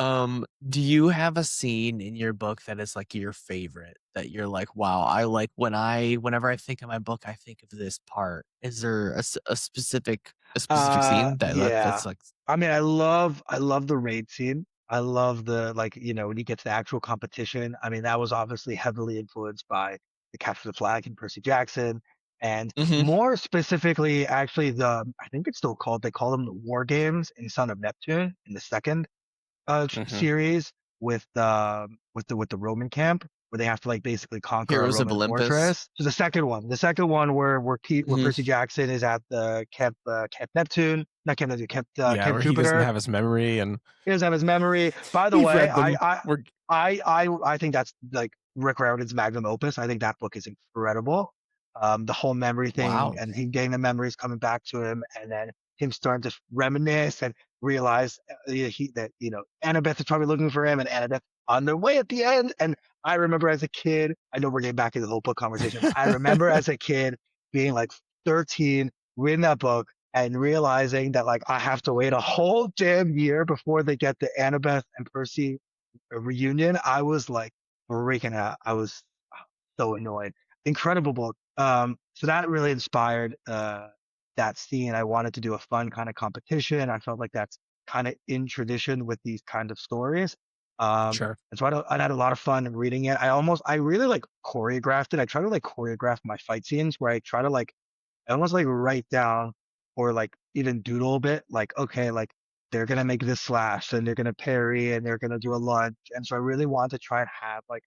Speaker 3: Do you have a scene in your book that is like your favorite that you're like, wow, I like whenever I think of my book, I think of this part? Is there a specific scene that's like?
Speaker 2: I mean, I love the raid scene. I love the when you get to the actual competition. I mean, that was obviously heavily influenced by the Capture the Flag and Percy Jackson, and more specifically, actually, I think it's still they call them the War Games in Son of Neptune in the second series with the Roman camp where they have to like basically conquer
Speaker 3: Heroes
Speaker 2: a Roman
Speaker 3: of Olympus.
Speaker 2: fortress. So the second one where Percy Jackson is at the Camp Neptune, not Camp Neptune, Camp
Speaker 1: where
Speaker 2: Jupiter.
Speaker 1: He doesn't have his memory, and
Speaker 2: he doesn't have his memory. By the way, I think that's like Rick Riordan's magnum opus. I think that book is incredible. The whole memory thing, and him getting the memories coming back to him, and then him starting to reminisce and realize that Annabeth is probably looking for him, and Annabeth on their way at the end. And I remember as a kid, I know we're getting back into the whole book conversation. I remember as a kid being like 13, reading that book and realizing that like I have to wait a whole damn year before they get the Annabeth and Percy reunion. I was like freaking out. I was so annoyed. Incredible book. So that really inspired that scene. I wanted to do a fun kind of competition. I felt like that's kind of in tradition with these kind of stories.
Speaker 1: sure.
Speaker 2: And so I had a lot of fun reading it. I really like choreographed it. I try to like choreograph my fight scenes where I try to I almost like write down or like even doodle a bit. Like, okay, like they're gonna make this slash, and they're gonna parry, and they're gonna do a lunge. And so I really wanted to try and have like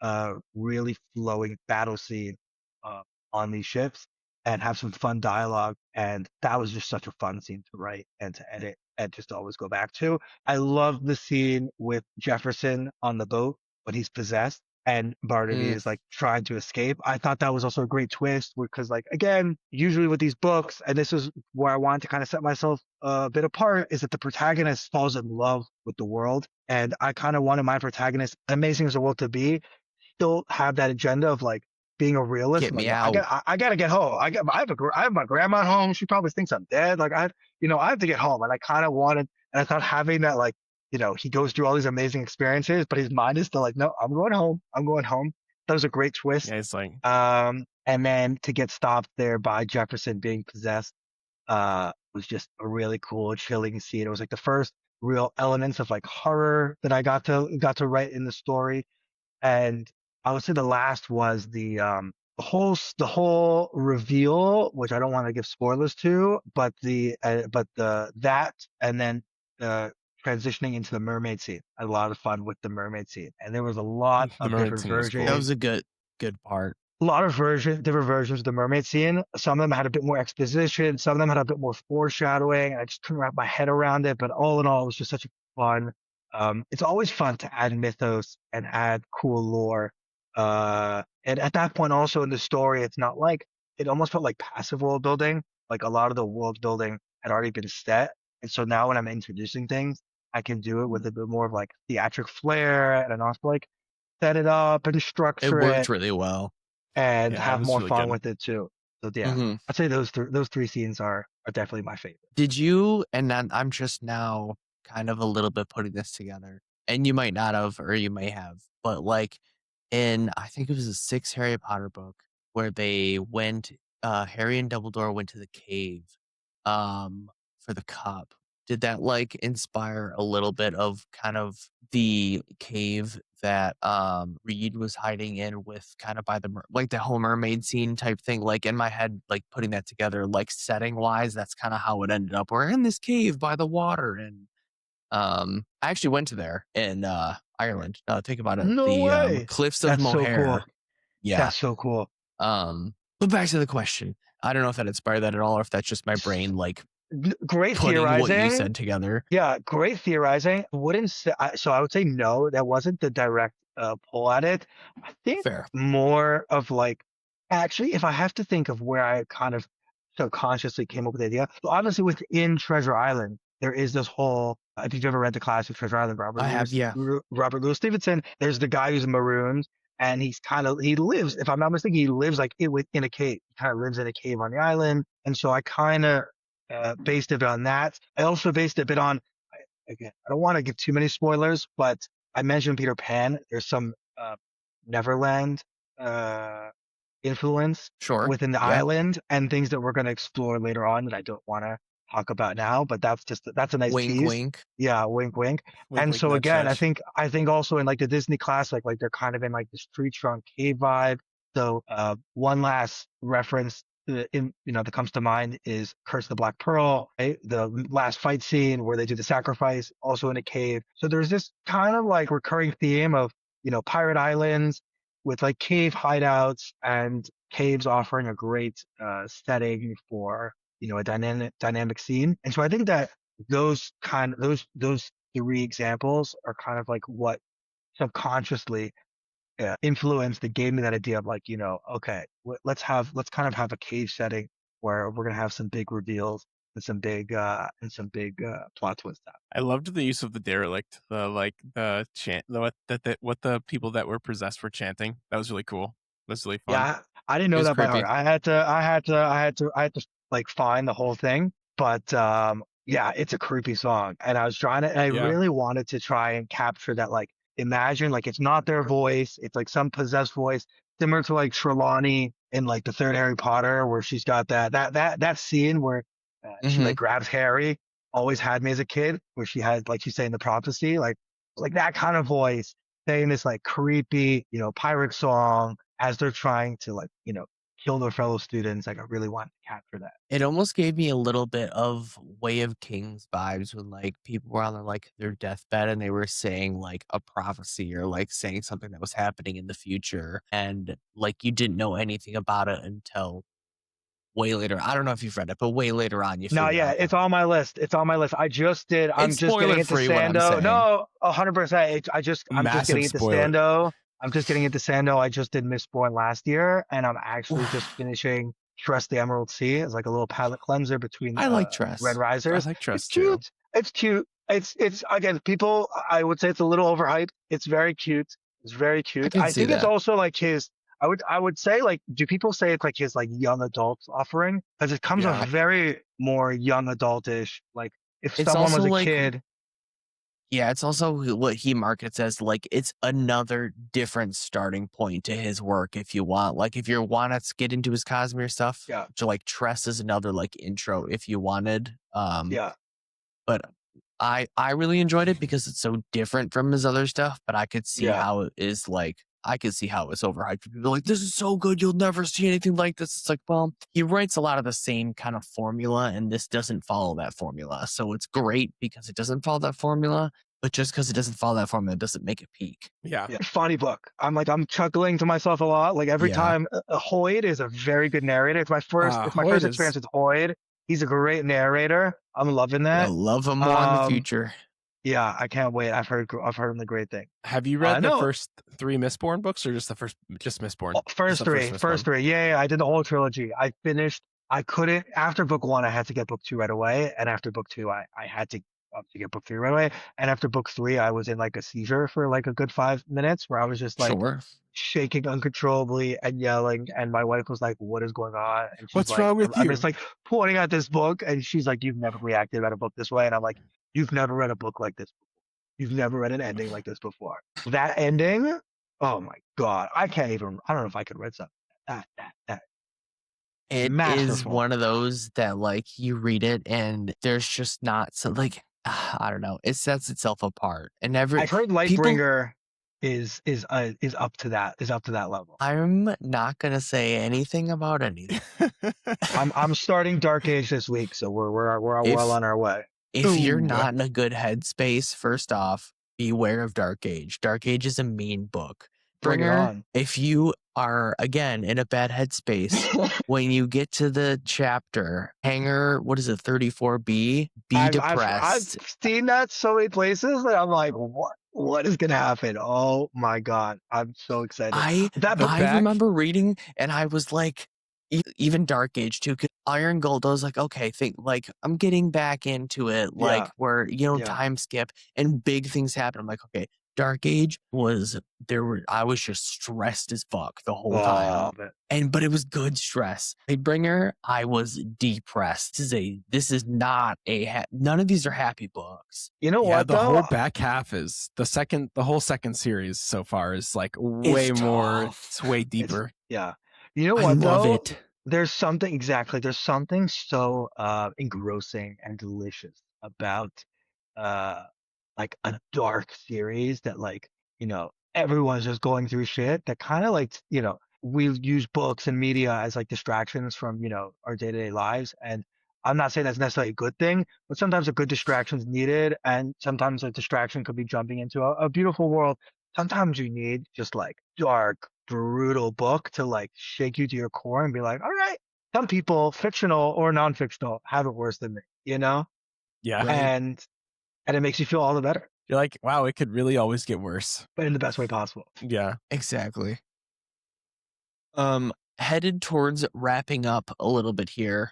Speaker 2: a really flowing battle scene uh, on these ships and have some fun dialogue. And that was just such a fun scene to write and to edit and just always go back to. I love the scene with Jefferson on the boat when he's possessed and Barnaby is like trying to escape. I thought that was also a great twist because, like, again, usually with these books, and this is where I wanted to kind of set myself a bit apart, is that the protagonist falls in love with the world. And I kind of wanted my protagonist, amazing as the world to be, still have that agenda of like being a realist.
Speaker 3: Get me
Speaker 2: like,
Speaker 3: out.
Speaker 2: I gotta get home. I have my grandma at home. She probably thinks I'm dead. Like I have to get home. And I kind of wanted, and I thought having that, like, he goes through all these amazing experiences, but his mind is still like, no, I'm going home. I'm going home. That was a great twist.
Speaker 1: Yeah, it's like,
Speaker 2: and then to get stopped there by Jefferson being possessed, was just a really cool, chilling scene. It was like the first real elements of like horror that I got to write in the story. And I would say the last was the whole reveal, which I don't want to give spoilers to, but that and then transitioning into the mermaid scene. I had a lot of fun with the mermaid scene, and there was a lot
Speaker 1: the
Speaker 2: of
Speaker 1: mermaid
Speaker 2: different
Speaker 1: scene was cool.
Speaker 3: That
Speaker 2: versions.
Speaker 3: was a good part.
Speaker 2: A lot of different versions of the mermaid scene. Some of them had a bit more exposition. Some of them had a bit more foreshadowing. I just couldn't wrap my head around it. But all in all, it was just such a fun. It's always fun to add mythos and add cool lore. And at that point, also in the story, it's not like it almost felt like passive world building. Like a lot of the world building had already been set, and so now when I'm introducing things, I can do it with a bit more of like theatric flair, and also like set it up and
Speaker 3: It
Speaker 2: structure
Speaker 3: worked
Speaker 2: it
Speaker 3: really well.
Speaker 2: and
Speaker 1: yeah, it
Speaker 2: have
Speaker 1: was
Speaker 2: more
Speaker 1: really
Speaker 2: fun
Speaker 1: good.
Speaker 2: with it too. So yeah,
Speaker 3: Mhm.
Speaker 2: I'd say those three scenes are definitely my favorite.
Speaker 3: Did you, and then I'm just now kind of a little bit putting this together, and you might not have, or you may have, but like I think it was a 6 Harry Potter book where they went, Harry and Dumbledore went to the cave, for the cup. Did that like inspire a little bit of kind of the cave that Reed was hiding in with kind of by like the whole mermaid scene type thing? Like in my head, like putting that together, like setting wise, that's kind of how it ended up. We're in this cave by the water, and I actually went to there in Ireland. Think about it,
Speaker 2: No
Speaker 3: the
Speaker 2: way.
Speaker 3: cliffs of
Speaker 2: That's so cool.
Speaker 3: Moher. Yeah.
Speaker 2: That's so cool.
Speaker 3: But back to the question. I don't know if that inspired that at all, or if that's just my brain like
Speaker 2: Great
Speaker 3: putting what you
Speaker 2: theorizing.
Speaker 3: said together.
Speaker 2: Yeah, great theorizing. Wouldn't say so. I would say no. That wasn't the direct pull at it. I think
Speaker 3: Fair.
Speaker 2: more of like, actually, if I have to think of where I kind of subconsciously came up with the idea. So honestly, within Treasure Island, there is this whole. If you've ever read the classic Treasure Island,
Speaker 3: I have, yeah.
Speaker 2: Robert Louis Stevenson. There's the guy who's marooned, and he lives. If I'm not mistaken, he lives like within a cave. He kind of lives in a cave on the island, and so I kind of based it on that. I also based it a bit on, again, I don't want to give too many spoilers, but I mentioned Peter Pan. There's some Neverland influence within the island and things that we're going to explore later on that I don't want to talk about now, but that's a nice
Speaker 3: wink,
Speaker 2: tease.
Speaker 3: wink.
Speaker 2: Yeah, wink, wink. And
Speaker 1: wink,
Speaker 2: so again,
Speaker 1: nudge.
Speaker 2: I think also in like the Disney classic, like they're kind of in like this tree trunk cave vibe. So one last reference that comes to mind is Curse of the Black Pearl, right? The last fight scene where they do the sacrifice, also in a cave. So there's this kind of like recurring theme of pirate islands with like cave hideouts and caves offering a great setting for a dynamic scene. And so I think that those three examples are kind of like what subconsciously influenced that gave me that idea of like, okay, let's kind of have a cave setting where we're gonna have some big reveals and some big plot twists.
Speaker 1: I loved the use of the derelict, the chant, what the people that were possessed were chanting. That was really cool. That was really fun.
Speaker 2: Yeah, I didn't know that by
Speaker 3: creepy.
Speaker 2: heart. I had to like find the whole thing, but yeah, it's a creepy song, and I was trying to, I really wanted to try and capture that, like, imagine like it's not their voice, it's like some possessed voice, similar to like Trelawney in like the third Harry Potter, where she's got that scene where she like grabs Harry. Always had me as a kid, where she had, like she's saying the prophecy, like that kind of voice saying this like creepy pirate song as they're trying to like kill their fellow students. Like I really wanted to capture that.
Speaker 3: It almost gave me a little bit of Way of Kings vibes when like people were on their deathbed and they were saying like a prophecy or like saying something that was happening in the future, and like you didn't know anything about it until way later. I don't know if you've read it, but way later on you
Speaker 2: No,
Speaker 3: figure
Speaker 2: yeah,
Speaker 3: out
Speaker 2: it's on my list. It's on my list. I'm just getting
Speaker 3: spoiler
Speaker 2: into
Speaker 3: free what I'm
Speaker 2: Sando.
Speaker 3: saying.
Speaker 2: No, 100%. I'm just getting
Speaker 1: Massive
Speaker 2: into
Speaker 1: spoiler.
Speaker 2: Sando. I'm just getting into Sando. I just did Mistborn last year, and I'm actually just finishing Trust the Emerald Sea as like a little palate cleanser between
Speaker 3: I like
Speaker 2: Red
Speaker 3: Tress.
Speaker 2: Risers.
Speaker 1: I like Trust
Speaker 2: It's cute.
Speaker 1: too.
Speaker 2: It's cute. It's again, people. I would say it's a little overhyped. It's very cute. It's very
Speaker 3: I
Speaker 2: cute.
Speaker 3: can
Speaker 2: I
Speaker 3: see
Speaker 2: think it's
Speaker 3: that.
Speaker 2: also like his. I would say like, do people say it's like his like young adult offering? Because it comes off very more young adultish. Like if
Speaker 3: It's
Speaker 2: someone
Speaker 3: also
Speaker 2: was a
Speaker 3: like
Speaker 2: kid,
Speaker 3: yeah, it's also what he markets as like it's another different starting point to his work if you want. Like if you want to get into his Cosmere stuff,
Speaker 2: yeah,
Speaker 3: to like Tress is another like intro if you wanted.
Speaker 2: yeah,
Speaker 3: But I really enjoyed it because it's so different from his other stuff, but I could see
Speaker 2: yeah.
Speaker 3: how it is like I could see how it's overhyped. People are like, this is so good, you'll never see anything like this. It's like, well, he writes a lot of the same kind of formula, and this doesn't follow that formula. So it's great because it doesn't follow that formula, but just because it doesn't follow that formula doesn't make it peak.
Speaker 2: Yeah. Funny book. I'm chuckling to myself a lot. Like every time. Hoyd is a very good narrator. It's my first experience with Hoyd. He's a great narrator. I'm loving that.
Speaker 3: I love him more in the future.
Speaker 2: Yeah, I can't wait. I've heard him the great thing.
Speaker 1: Have you read the first 3 Mistborn books, or just Mistborn?
Speaker 2: First three. Yeah, I did the whole trilogy. I finished. I couldn't after book 1. I had to get book 2 right away, and after book 2, I had to get book 3 right away. And after book 3, I was in like a seizure for like a good 5 minutes, where I was just like shaking uncontrollably and yelling. And my wife was like, "What is going on?" And she's
Speaker 1: What's wrong with you?
Speaker 2: I'm just like pointing at this book, and she's like, "You've never reacted about a book this way." And I'm like, "You've never read a book like this before. You've never read an ending like this before." That ending, oh my god, I don't know if I could read something. That.
Speaker 3: It
Speaker 2: masterful.
Speaker 3: Is one of those that like you read it and there's just not so like I don't know. It sets itself apart, and
Speaker 2: I heard Lightbringer is up to that level.
Speaker 3: I'm not gonna say anything about anything.
Speaker 2: I'm starting Dark Age this week, so we're well on our way.
Speaker 3: If you're not in a good headspace, first off, beware of Dark Age. Dark Age is a mean book.
Speaker 2: Bring it on.
Speaker 3: If you are again in a bad headspace, when you get to the chapter Hanger, what is it, 34B? Be depressed.
Speaker 2: I've seen that so many places that I'm like, what is gonna happen? Oh my god, I'm so excited.
Speaker 3: I remember reading, and I was like, even Dark Age too. Iron Gold, I was like, okay, I'm getting back into it, like where time skip and big things happen. I'm like, okay. Dark Age I was just stressed as fuck the whole time. But it was good stress. Lightbringer, I was depressed. This is not none of these are happy books.
Speaker 2: You know what?
Speaker 1: The whole back half is the whole second series so far is like way more. It's way deeper.
Speaker 2: You know what? I love it. There's something so engrossing and delicious about like a dark series that everyone's just going through shit, that kind of we use books and media as like distractions from our day-to-day lives. And I'm not saying that's necessarily a good thing, but sometimes a good distraction is needed, and sometimes a distraction could be jumping into a beautiful world. Sometimes you need just like dark, brutal book to like shake you to your core and be like, all right, some people, fictional or non-fictional, have it worse than me, Yeah. Right. And it makes you feel all the better.
Speaker 1: You're like, wow, it could really always get worse.
Speaker 2: But in the best way possible.
Speaker 1: Yeah.
Speaker 3: Exactly. Headed towards wrapping up a little bit here.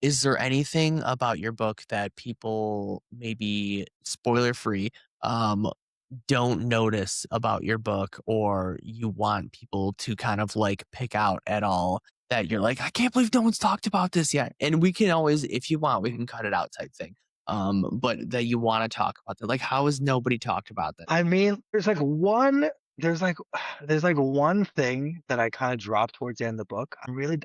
Speaker 3: Is there anything about your book that people, maybe spoiler free, don't notice about your book, or you want people to kind of like pick out at all, that you're like, I can't believe no one's talked about this yet? And we can always, if you want, we can cut it out type thing. But that you want to talk about that. Like, how has nobody talked about that?
Speaker 2: I mean, there's one thing that I kind of dropped towards the end of the book. I'm really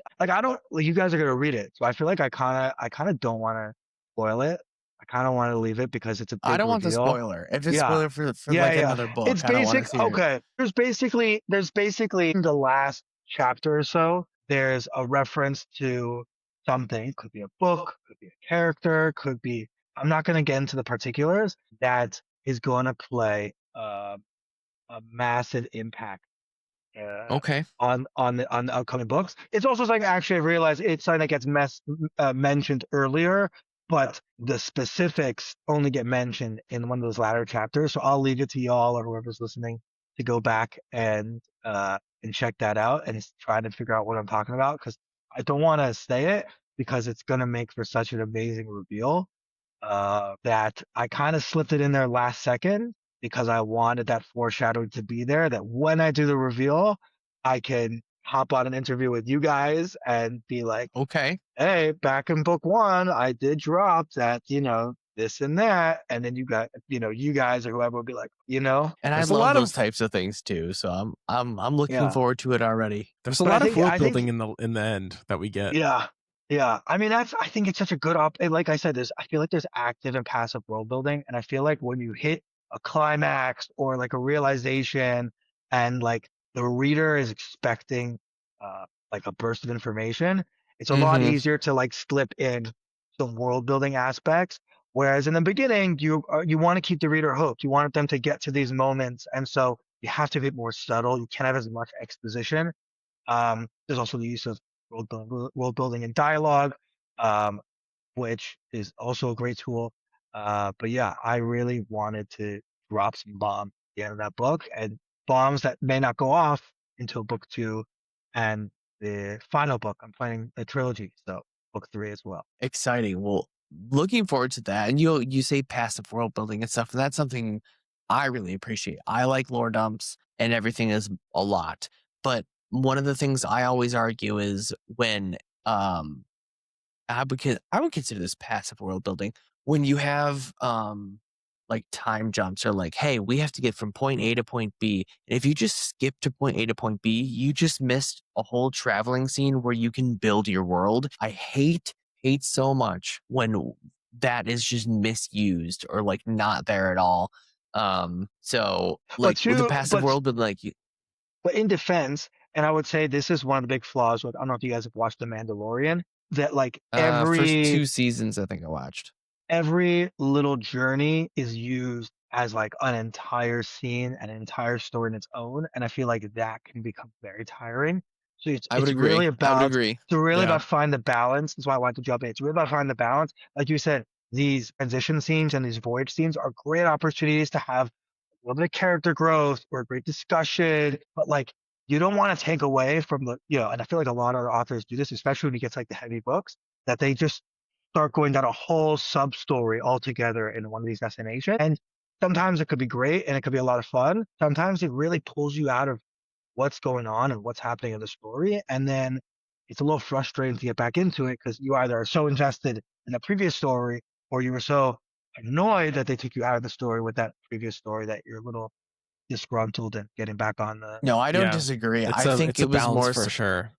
Speaker 2: you guys are gonna read it, so I feel like I kind of don't want to spoil it. I kind of want to leave it because it's a big
Speaker 3: I don't want the
Speaker 2: reveal.
Speaker 3: spoiler. If it's spoiler for another book,
Speaker 2: It's basic. Okay, there's basically the last chapter or so, there's a reference to something. It could be a book, could be a character, could be, I'm not going to get into the particulars, that is going to play a massive impact
Speaker 3: Okay.
Speaker 2: on the upcoming books. It's also something actually I realized it's something that gets mentioned earlier, but the specifics only get mentioned in one of those latter chapters. So I'll leave it to y'all or whoever's listening to go back and check that out and try to figure out what I'm talking about, because I don't want to say it because it's gonna make for such an amazing reveal that I kind of slipped it in there last second because I wanted that foreshadowing to be there, that when I do the reveal, I can hop on an interview with you guys and be like,
Speaker 3: okay,
Speaker 2: hey, back in book 1, I did drop that, this and that. And then you guys or whoever will be like,
Speaker 3: and I
Speaker 1: there's a
Speaker 3: love
Speaker 1: lot
Speaker 3: those
Speaker 1: of
Speaker 3: types of things too. So I'm looking
Speaker 2: yeah.
Speaker 3: forward to it already.
Speaker 1: There's a
Speaker 2: But
Speaker 1: lot of world
Speaker 2: I
Speaker 1: building
Speaker 2: think,
Speaker 1: in the end that we get.
Speaker 2: yeah. Yeah. I mean, I think it's such a good like I said, I feel like there's active and passive world building. And I feel like when you hit a climax or like a realization and like the reader is expecting like a burst of information, it's a lot
Speaker 3: Mm-hmm.
Speaker 2: easier to like slip in some world building aspects. Whereas in the beginning, you want to keep the reader hooked. You want them to get to these moments. And so you have to be more subtle. You can't have as much exposition. There's also the use of world building and dialogue, um, which is also a great tool. But yeah, I really wanted to drop some bombs at the end of that book, and bombs that may not go off until book 2 and the final book. I'm planning a trilogy, so book 3 as well.
Speaker 3: Exciting. Well, looking forward to that. And you say passive world building and stuff, and that's something I really appreciate. I like lore dumps and everything is a lot. But one of the things I always argue is when I would consider this passive world building when you have like time jumps or like, hey, we have to get from point A to point B. And if you just skip to point A to point B, you just missed a whole traveling scene where you can build your world. I hate so much when that is just misused or like not there at all. So like with the passive
Speaker 2: But
Speaker 3: world, but like
Speaker 2: in defense, and I would say this is one of the big flaws with, I don't know if you guys have watched The Mandalorian, that like
Speaker 3: first 2 seasons I think I watched.
Speaker 2: every little journey is used as like an entire scene, an entire story in its own, and I feel like that can become very tiring. So
Speaker 3: I would agree.
Speaker 2: it's really
Speaker 1: Yeah.
Speaker 2: about finding the balance. That's why I wanted to jump in. It's really about finding the balance. Like you said, these transition scenes and these voyage scenes are great opportunities to have a little bit of character growth or a great discussion, but like you don't want to take away from and I feel like a lot of authors do this, especially when you get to like the heavy books, that they just start going down a whole sub story altogether in one of these destinations. And sometimes it could be great and it could be a lot of fun. Sometimes it really pulls you out of what's going on and what's happening in the story. And then it's a little frustrating to get back into it because you either are so invested in the previous story or you were so annoyed that they took you out of the story with that previous story that you're a little disgruntled and getting back on the.
Speaker 3: No, I don't
Speaker 1: Yeah.
Speaker 3: disagree.
Speaker 1: It's
Speaker 3: I
Speaker 1: a
Speaker 3: think
Speaker 1: it's
Speaker 3: it
Speaker 1: a
Speaker 3: was
Speaker 1: balance
Speaker 3: more
Speaker 1: for sure.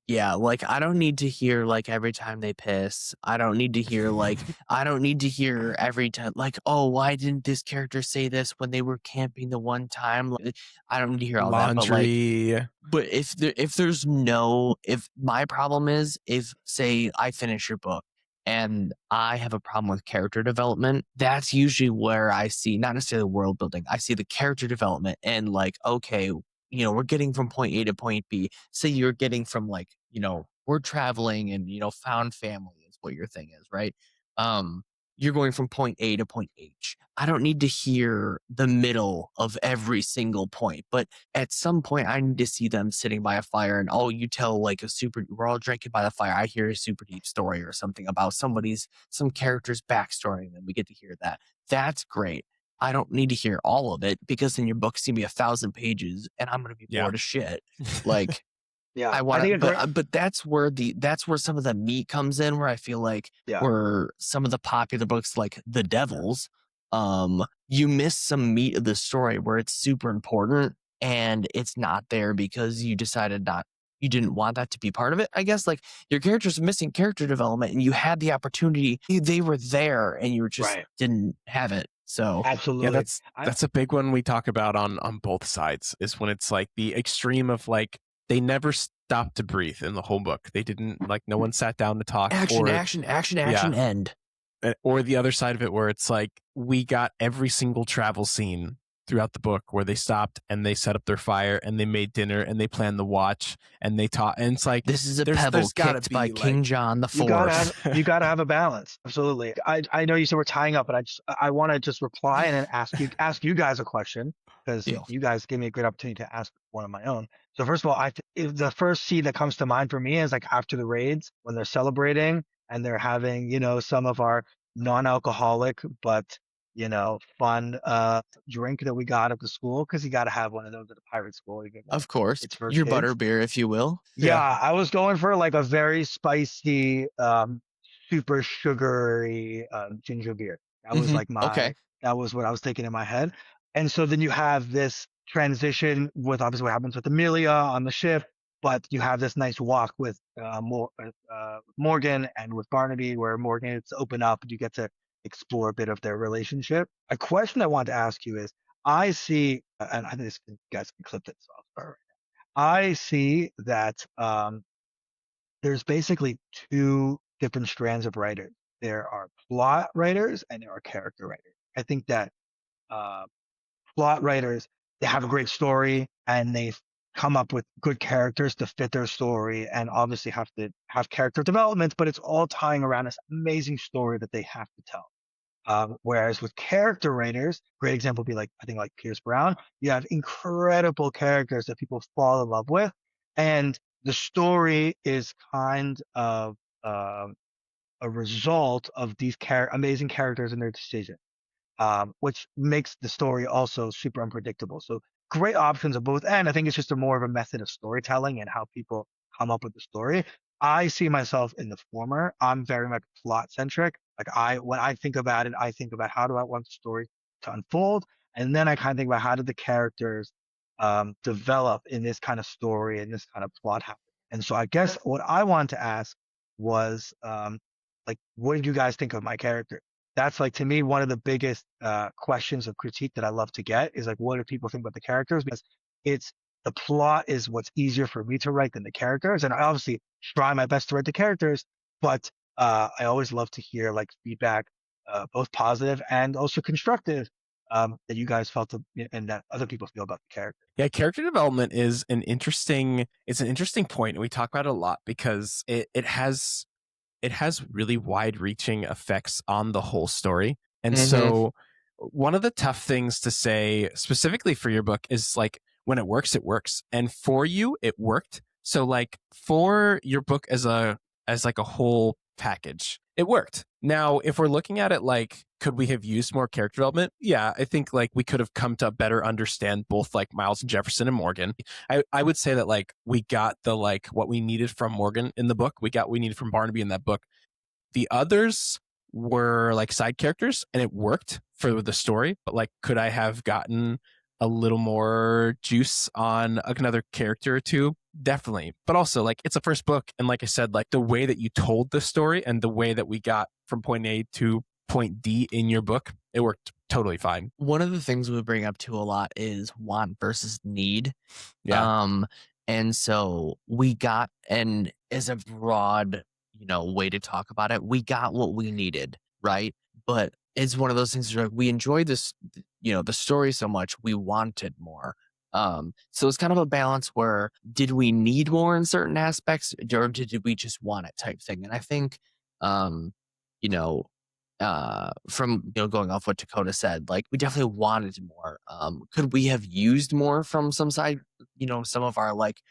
Speaker 3: yeah, like I don't need to hear like every time they piss. I don't need to hear like I don't need to hear every time like, oh, why didn't this character say this when they were camping the one time? Like, I don't need to hear all that.
Speaker 1: Laundry.
Speaker 3: But if my problem is if say I finish your book and I have a problem with character development, that's usually where I see not necessarily world building. I see the character development and like, okay, we're getting from point A to point B. Say you're getting from like, we're traveling and, found family is what your thing is, right? You're going from point A to point H. I don't need to hear the middle of every single point, but at some point I need to see them sitting by a fire and, oh, you tell like we're all drinking by the fire. I hear a super deep story or something about some character's backstory. And then we get to hear that. That's great. I don't need to hear all of it because then your book's gonna be 1,000 pages and I'm gonna be bored of shit. Like,
Speaker 2: Yeah,
Speaker 3: I want to, but that's where some of the meat comes in. Where I feel like where some of the popular books like The Devils, you miss some meat of the story where it's super important and it's not there because you decided you didn't want that to be part of it. I guess like your characters are missing character development and you had the opportunity, they were there and you just didn't have it. So
Speaker 2: absolutely,
Speaker 1: yeah, that's a big one we talk about on both sides is when it's like the extreme of like they never stopped to breathe in the whole book. They didn't, like, no one sat down to talk.
Speaker 3: Action,
Speaker 1: or
Speaker 3: action, action,
Speaker 1: yeah,
Speaker 3: action, end.
Speaker 1: or the other side of it where it's like we got every single travel scene throughout the book where they stopped and they set up their fire and they made dinner and they planned the watch and they taught, and it's like
Speaker 3: This is a
Speaker 1: there's
Speaker 3: pebble
Speaker 1: gotta
Speaker 3: kicked
Speaker 1: be
Speaker 3: by
Speaker 1: like,
Speaker 3: King John the
Speaker 2: You gotta have
Speaker 3: Fourth.
Speaker 2: you gotta have a balance. Absolutely. I know you said we're tying up, but I want to just reply and then ask you guys a question because
Speaker 3: Deal.
Speaker 2: you guys gave me a great opportunity to ask one of my own. So first of all, the first scene that comes to mind for me is like after the raids when they're celebrating and they're having, you know, some of our non-alcoholic but, you know, fun drink that we got at the school, because you got to have one of those at a pirate school.
Speaker 3: Of course.
Speaker 2: It's for
Speaker 3: Your
Speaker 2: kids.
Speaker 3: butterbeer, if you will.
Speaker 2: Yeah, I was going for like a very spicy, super sugary ginger beer. That was like
Speaker 3: Okay.
Speaker 2: that was what I was thinking in my head. And so then you have this transition with obviously what happens with Amelia on the ship, but you have this nice walk with Morgan and with Barnaby, where Morgan it's open up and you get to explore a bit of their relationship. A question I wanted to ask you is, I see, and I think you guys can clip this off. All right. I see that there's basically two different strands of writers. There are plot writers and there are character writers. I think that uh, plot writers, they have a great story and they come up with good characters to fit their story and obviously have to have character development, but it's all tying around this amazing story that they have to tell. Whereas with character writers, great example would be like, I think like Pierce Brown, you have incredible characters that people fall in love with. And the story is kind of a result of these amazing characters and their decisions, which makes the story also super unpredictable. So great options of both. And I think it's just a more of a method of storytelling and how people come up with the story. I see myself in the former. I'm very much plot centric. Like when I think about it, I think about how do I want the story to unfold, and then I kind of think about how did the characters develop in this kind of story and this kind of plot happen. And so I guess what I wanted to ask was like, what did you guys think of my character? That's like to me one of the biggest questions of critique that I love to get is like, what do people think about the characters? Because it's the plot is what's easier for me to write than the characters, and I obviously try my best to write the characters, but I always love to hear like feedback, both positive and also constructive, that you guys felt and that other people feel about the character.
Speaker 1: Yeah, character development is an interesting point, and we talk about it a lot because it has really wide-reaching effects on the whole story. And so one of the tough things to say specifically for your book is like, when it works, it works. And for you, it worked. So like for your book as like a whole package, it worked. Now, if we're looking at it like, could we have used more character development? Yeah, I think like we could have come to better understand both like Miles and Jefferson and Morgan. I would say that like we got the like what we needed from Morgan in the book. We got what we needed from Barnaby in that book. The others were like side characters and it worked for the story, but like could I have gotten a little more juice on another character or two? Definitely. But also like it's a first book, and like I said, like the way that you told the story and the way that we got from point A to point D in your book, it worked totally fine.
Speaker 3: One of the things we bring up too a lot is want versus need.
Speaker 1: Yeah.
Speaker 3: And so we got, and as a broad, way to talk about it, we got what we needed, right? But it's one of those things where we enjoyed this, the story so much, we wanted more. So it's kind of a balance where did we need more in certain aspects, or did we just want it type thing? And I think, from going off what Dakota said, like we definitely wanted more. Could we have used more from some side, some of our like,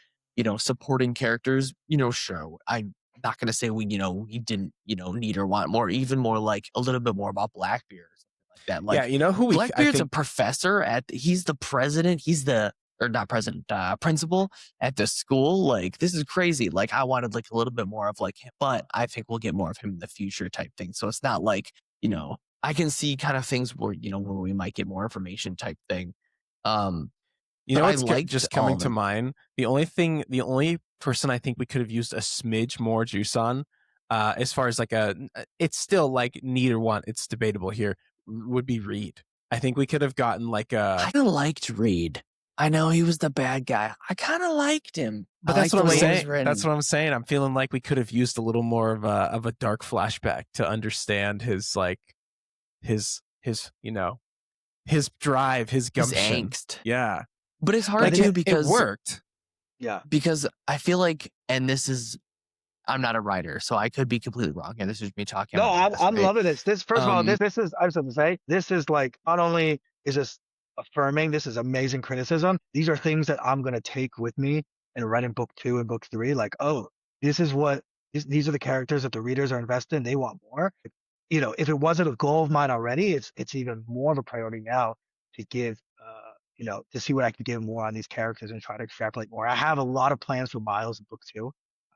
Speaker 3: supporting characters? Sure. I'm not gonna say we didn't, need or want more, even more like a little bit more about Blackbeard or something like that. Like,
Speaker 1: yeah, you know who we
Speaker 3: Blackbeard's a professor he's the president, he's the or not president, principal at the school. Like, this is crazy. Like, I wanted like a little bit more of like him, but I think we'll get more of him in the future type thing. So it's not like, I can see kind of things where, where we might get more information type thing.
Speaker 1: What's just coming to mind? The only person I think we could have used a smidge more juice on, as far as like it's still like need or want, it's debatable here, would be Reed. I think we could have gotten like
Speaker 3: I liked Reed. I know he was the bad guy. I kind of liked him.
Speaker 1: But that's what I'm saying. That's what I'm saying. I'm feeling like we could have used a little more of a dark flashback to understand his like his his drive, his gumption,
Speaker 3: his angst.
Speaker 1: Yeah,
Speaker 3: but it's hard too because
Speaker 1: it worked.
Speaker 2: Yeah,
Speaker 3: because I feel like, and this is, I'm not a writer, so I could be completely wrong. And this is me talking.
Speaker 2: No, I'm loving this. This first of all, this is I was going to say this is like not only is this affirming, this is amazing criticism. These are things that I'm going to take with me and write in book 2 and book 3. Like, oh, this is what these are the characters that the readers are invested in. They want more. If it wasn't a goal of mine already, it's even more of a priority now to give. To see what I can give more on these characters and try to extrapolate more. I have a lot of plans for Miles in book 2.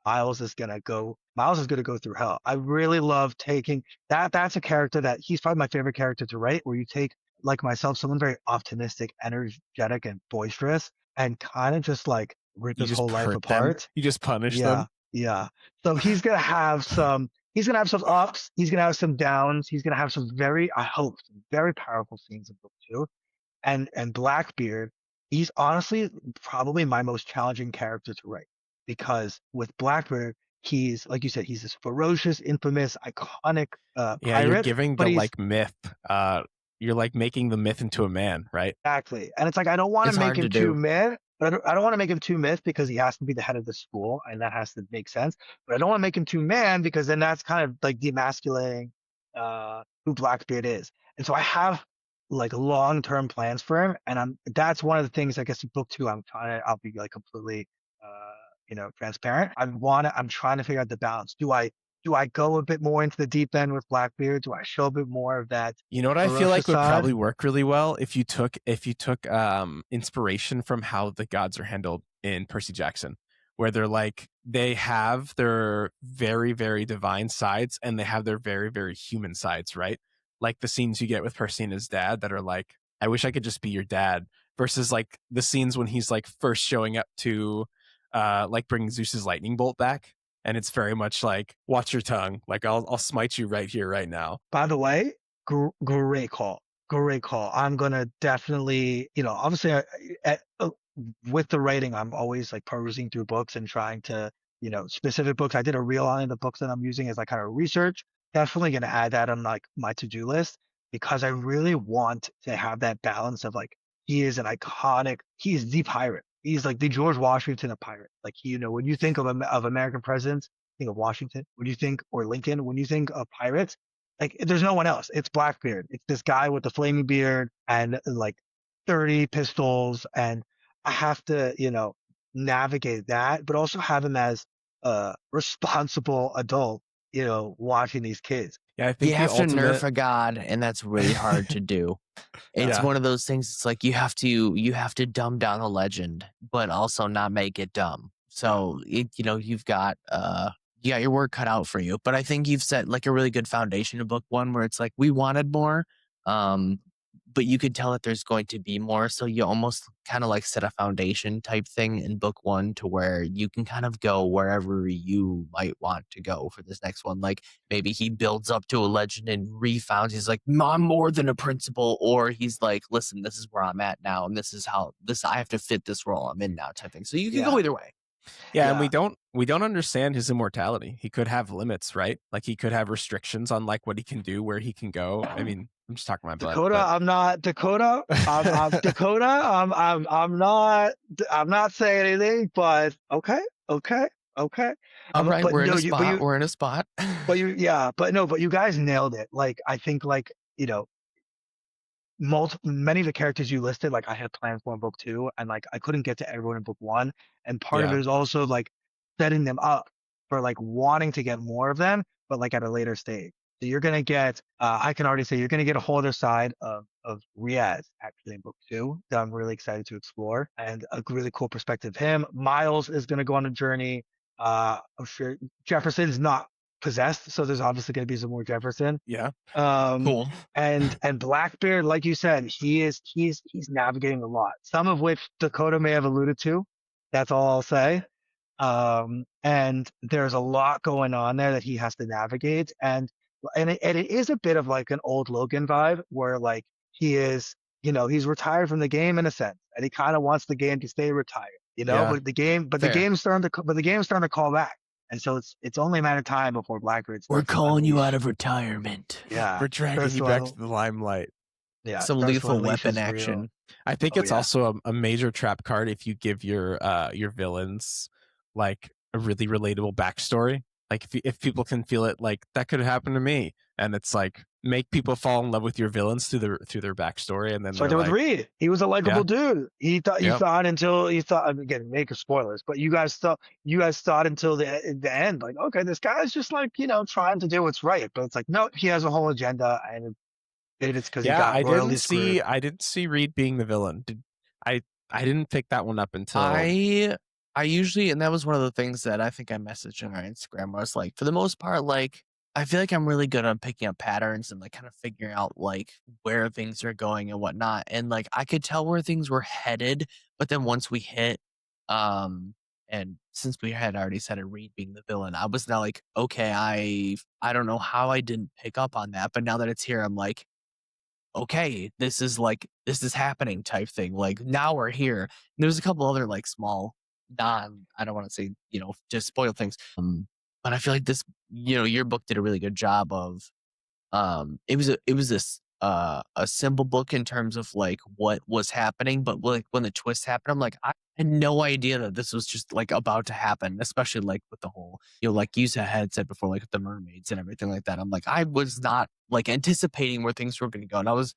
Speaker 2: Miles is gonna go through hell. I really love taking that. That's a character that he's probably my favorite character to write, where you take, like myself, someone very optimistic, energetic, and boisterous, and kind of just like rip his whole life apart.
Speaker 1: You just punish them.
Speaker 2: Yeah. So he's gonna have some ups, he's gonna have some downs, he's gonna have some I hope, some very powerful scenes in book 2. And Blackbeard, he's honestly probably my most challenging character to write, because with Blackbeard, he's, like you said, he's this ferocious, infamous, iconic pirate.
Speaker 1: Yeah, you're giving the like myth. You're like making the myth into a man, right?
Speaker 2: Exactly. And it's like I don't want to make him too myth. But I don't want to make him too myth because he has to be the head of the school, and that has to make sense. But I don't want to make him too man, because then that's kind of like demasculating who Blackbeard is. And so I have like long-term plans for him, and that's one of the things, I guess, in book 2 I'll be like completely transparent. I'm trying to figure out the balance. Do I go a bit more into the deep end with Blackbeard? Do I show a bit more of that?
Speaker 1: You know what I feel like would probably work really well if you took inspiration from how the gods are handled in Percy Jackson, where they're like, they have their very, very divine sides and they have their very, very human sides, right? Like the scenes you get with Percy and his dad that are like, I wish I could just be your dad, versus like the scenes when he's like first showing up to like bring Zeus's lightning bolt back. And it's very much like, watch your tongue. Like, I'll smite you right here, right now.
Speaker 2: By the way, great call. Great call. I'm going to definitely, obviously with the writing, I'm always like perusing through books and trying to, specific books. I did a reel on the books that I'm using as like kind of research. Definitely going to add that on like my to-do list, because I really want to have that balance of like, he is the pirate. He's like the George Washington of pirate. Like, when you think of American presidents, think of Washington. When you think, or Lincoln, when you think of pirates, like there's no one else. It's Blackbeard. It's this guy with the flaming beard and like 30 pistols. And I have to, navigate that, but also have him as a responsible adult, watching these kids.
Speaker 3: Yeah, I think you have to nerf a god, and that's really hard to do. It's one of those things. It's like you have to dumb down the legend, but also not make it dumb. So you've got your work cut out for you. But I think you've set like a really good foundation in book 1, where it's like we wanted more, but you could tell that there's going to be more. So you almost kind of like set a foundation type thing in book 1 to where you can kind of go wherever you might want to go for this next one. Like maybe he builds up to a legend and refounds. He's like, I'm more than a principal. Or he's like, listen, this is where I'm at now. And this is how I have to fit this role I'm in now type thing. So you can go either way.
Speaker 1: Yeah, and we don't understand his immortality. He could have limits, right? Like he could have restrictions on like what he can do, where he can go. I mean, I'm just talking about
Speaker 2: Dakota. I'm not Dakota. I'm Dakota. I'm not saying anything, but okay.
Speaker 3: All right, we're in a spot.
Speaker 2: But you guys nailed it. Like I think, like many of the characters you listed, like I had plans for in book 2, and like I couldn't get to everyone in book 1, and part of it is also like setting them up for like wanting to get more of them, but like at a later stage. So you're gonna get, I can already say you're gonna get a whole other side of Riaz actually in book 2 that I'm really excited to explore, and a really cool perspective of him. Miles is gonna go on a journey. I'm sure Jefferson's not possessed, so there's obviously going to be some more Jefferson.
Speaker 1: Yeah.
Speaker 3: Cool.
Speaker 2: And Blackbeard, like you said, he's navigating a lot, some of which Dakota may have alluded to. That's all I'll say. And there's a lot going on there that he has to navigate, and it is a bit of like an old Logan vibe, where like he is he's retired from the game in a sense, and he kind of wants the game to stay retired. But the game's starting to call back, and so it's only a matter of time before Blackbeard starts.
Speaker 3: We're calling you out of retirement.
Speaker 2: Yeah,
Speaker 1: we're dragging you back to the limelight.
Speaker 2: Yeah,
Speaker 3: some lethal weapon action.
Speaker 1: I think it's also a major trap card if you give your villains like a really relatable backstory. Like if people can feel it, like that could happen to me, and it's like make people fall in love with your villains through their backstory, and then
Speaker 2: so with Reed, he was a likable dude. He thought again, make spoilers, but you guys thought until the end, like, okay, this guy's just like trying to do what's right, but it's like no, he has a whole agenda, and it's because he got royally screwed.
Speaker 1: I didn't see Reed being the villain. I didn't pick that one up until
Speaker 3: I usually, and that was one of the things that I think I messaged on our Instagram, where I was like, for the most part, like, I feel like I'm really good on picking up patterns and like kind of figuring out like where things are going and whatnot. And like, I could tell where things were headed, but then once we hit, and since we had already said Reed being the villain, I was now like, okay, I don't know how I didn't pick up on that, but now that it's here, I'm like, okay, this is happening type thing. Like now we're here. And there's a couple other like small I don't want to say, just spoil things. But I feel like this, your book did a really good job of, it was this, a simple book in terms of like what was happening, but like when the twist happened, I'm like, I had no idea that this was just like about to happen, especially like with the whole, like you had said before, like with the mermaids and everything like that. I'm like, I was not like anticipating where things were going to go. And I was,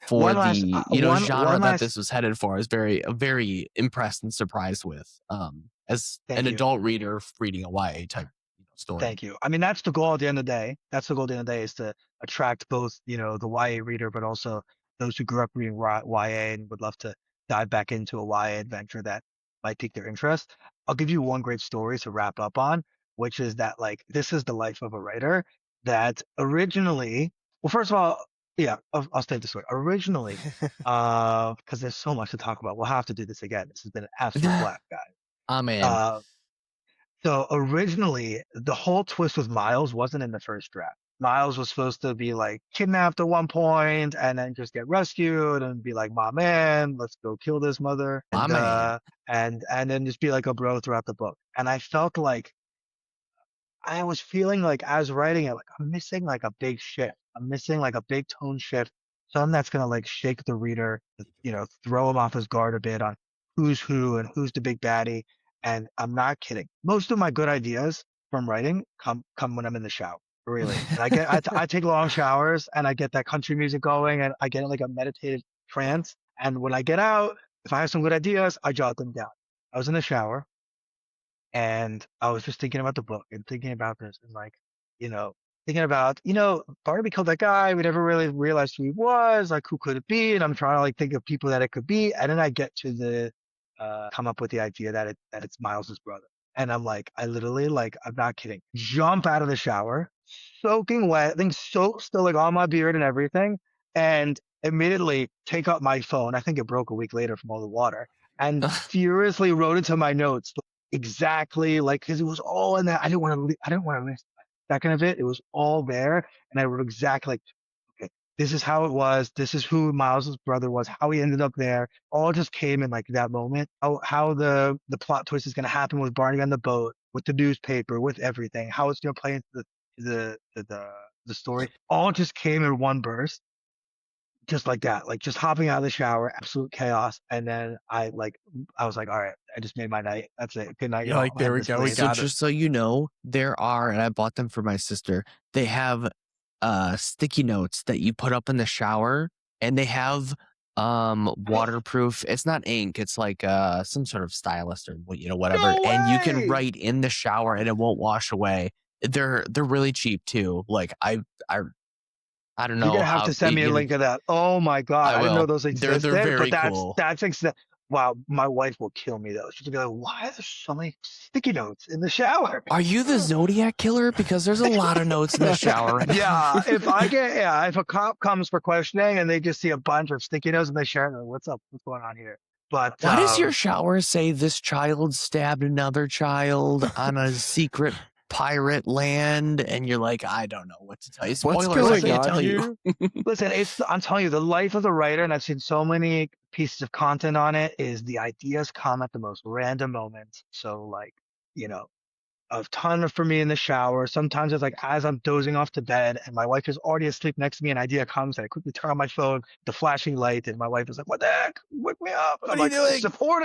Speaker 3: for genre that this was headed for, I was very impressed and surprised with, as an adult reader reading a YA type story.
Speaker 2: Thank you. I mean, that's the goal at the end of the day. Is to attract both, the YA reader, but also those who grew up reading YA and would love to dive back into a YA adventure that might pique their interest. I'll give you one great story to wrap up on, which is that like this is the life of a writer that originally, well, first of all, yeah, I'll stay this way. Originally, because there's so much to talk about. We'll have to do this again. This has been an absolute blast, guys.
Speaker 3: Amen.
Speaker 2: So originally, the whole twist with Miles wasn't in the first draft. Miles was supposed to be like kidnapped at one point and then just get rescued and be like, "My man, let's go kill this mother," and then just be like a bro throughout the book. And I felt like I was feeling like as writing it, like I'm missing like a big shift. I'm missing like a big tone shift, something that's gonna like shake the reader, throw him off his guard a bit on who's who and who's the big baddie. And I'm not kidding. Most of my good ideas from writing come when I'm in the shower, really. And I take long showers and I get that country music going and I get in like a meditative trance. And when I get out, if I have some good ideas, I jot them down. I was in the shower and I was just thinking about the book and thinking about this and like, thinking about, Barnaby killed that guy. We never really realized who he was. Like, who could it be? And I'm trying to like think of people that it could be. And then I get to come up with the idea that it's Miles's brother. And I'm like, I literally, like, I'm not kidding, jump out of the shower, soaking wet, things still like on my beard and everything, and immediately take out my phone. I think it broke a week later from all the water, and furiously wrote into my notes exactly like, because it was all in that. I didn't want to miss a second of it. It was all there, and I wrote exactly like, okay, this is how it was. This is who Miles's brother was. How he ended up there. All just came in like that moment. How the plot twist is going to happen with Barney on the boat, with the newspaper, with everything. How it's going to play into the story. All just came in one burst, just like that. Like just hopping out of the shower, absolute chaos. And then I was like, all right, I just made my night. That's it. Good night, y'all.
Speaker 1: Like, there we go. We got it.
Speaker 3: Just so you know, there are, and I bought them for my sister. They have sticky notes that you put up in the shower, and they have waterproof. It's not ink, it's like some sort of stylus or whatever.
Speaker 2: No way!
Speaker 3: And you can write in the shower and it won't wash away. They're really cheap too. Like I don't know.
Speaker 2: You're gonna have to send me a link of that. Oh my god, I didn't know those existed.
Speaker 3: They're very
Speaker 2: but
Speaker 3: cool.
Speaker 2: Wow, my wife will kill me though. She'll be like, "Why are there so many sticky notes in the shower?
Speaker 3: Are you the Zodiac killer? Because there's a lot of notes in the shower."
Speaker 2: Yeah, if a cop comes for questioning and they just see a bunch of sticky notes and they share, what's up? What's going on here? But
Speaker 3: why does your shower say this child stabbed another child on a secret pirate land, and you're like, I don't know what to tell you.
Speaker 1: What's
Speaker 3: Spoilers, I
Speaker 1: going
Speaker 3: can't
Speaker 1: on
Speaker 3: tell
Speaker 1: here?
Speaker 3: you.
Speaker 2: Listen, I'm telling you, the life of the writer, and I've seen so many pieces of content on it, is the ideas come at the most random moments. So like, you know, a ton for me in the shower. Sometimes it's like as I'm dozing off to bed and my wife is already asleep next to me, an idea comes and I quickly turn on my phone, the flashing light, and my wife is like, "What the heck? Wake me up!" And
Speaker 1: What
Speaker 2: I'm
Speaker 1: are you
Speaker 2: like,
Speaker 1: doing?
Speaker 2: support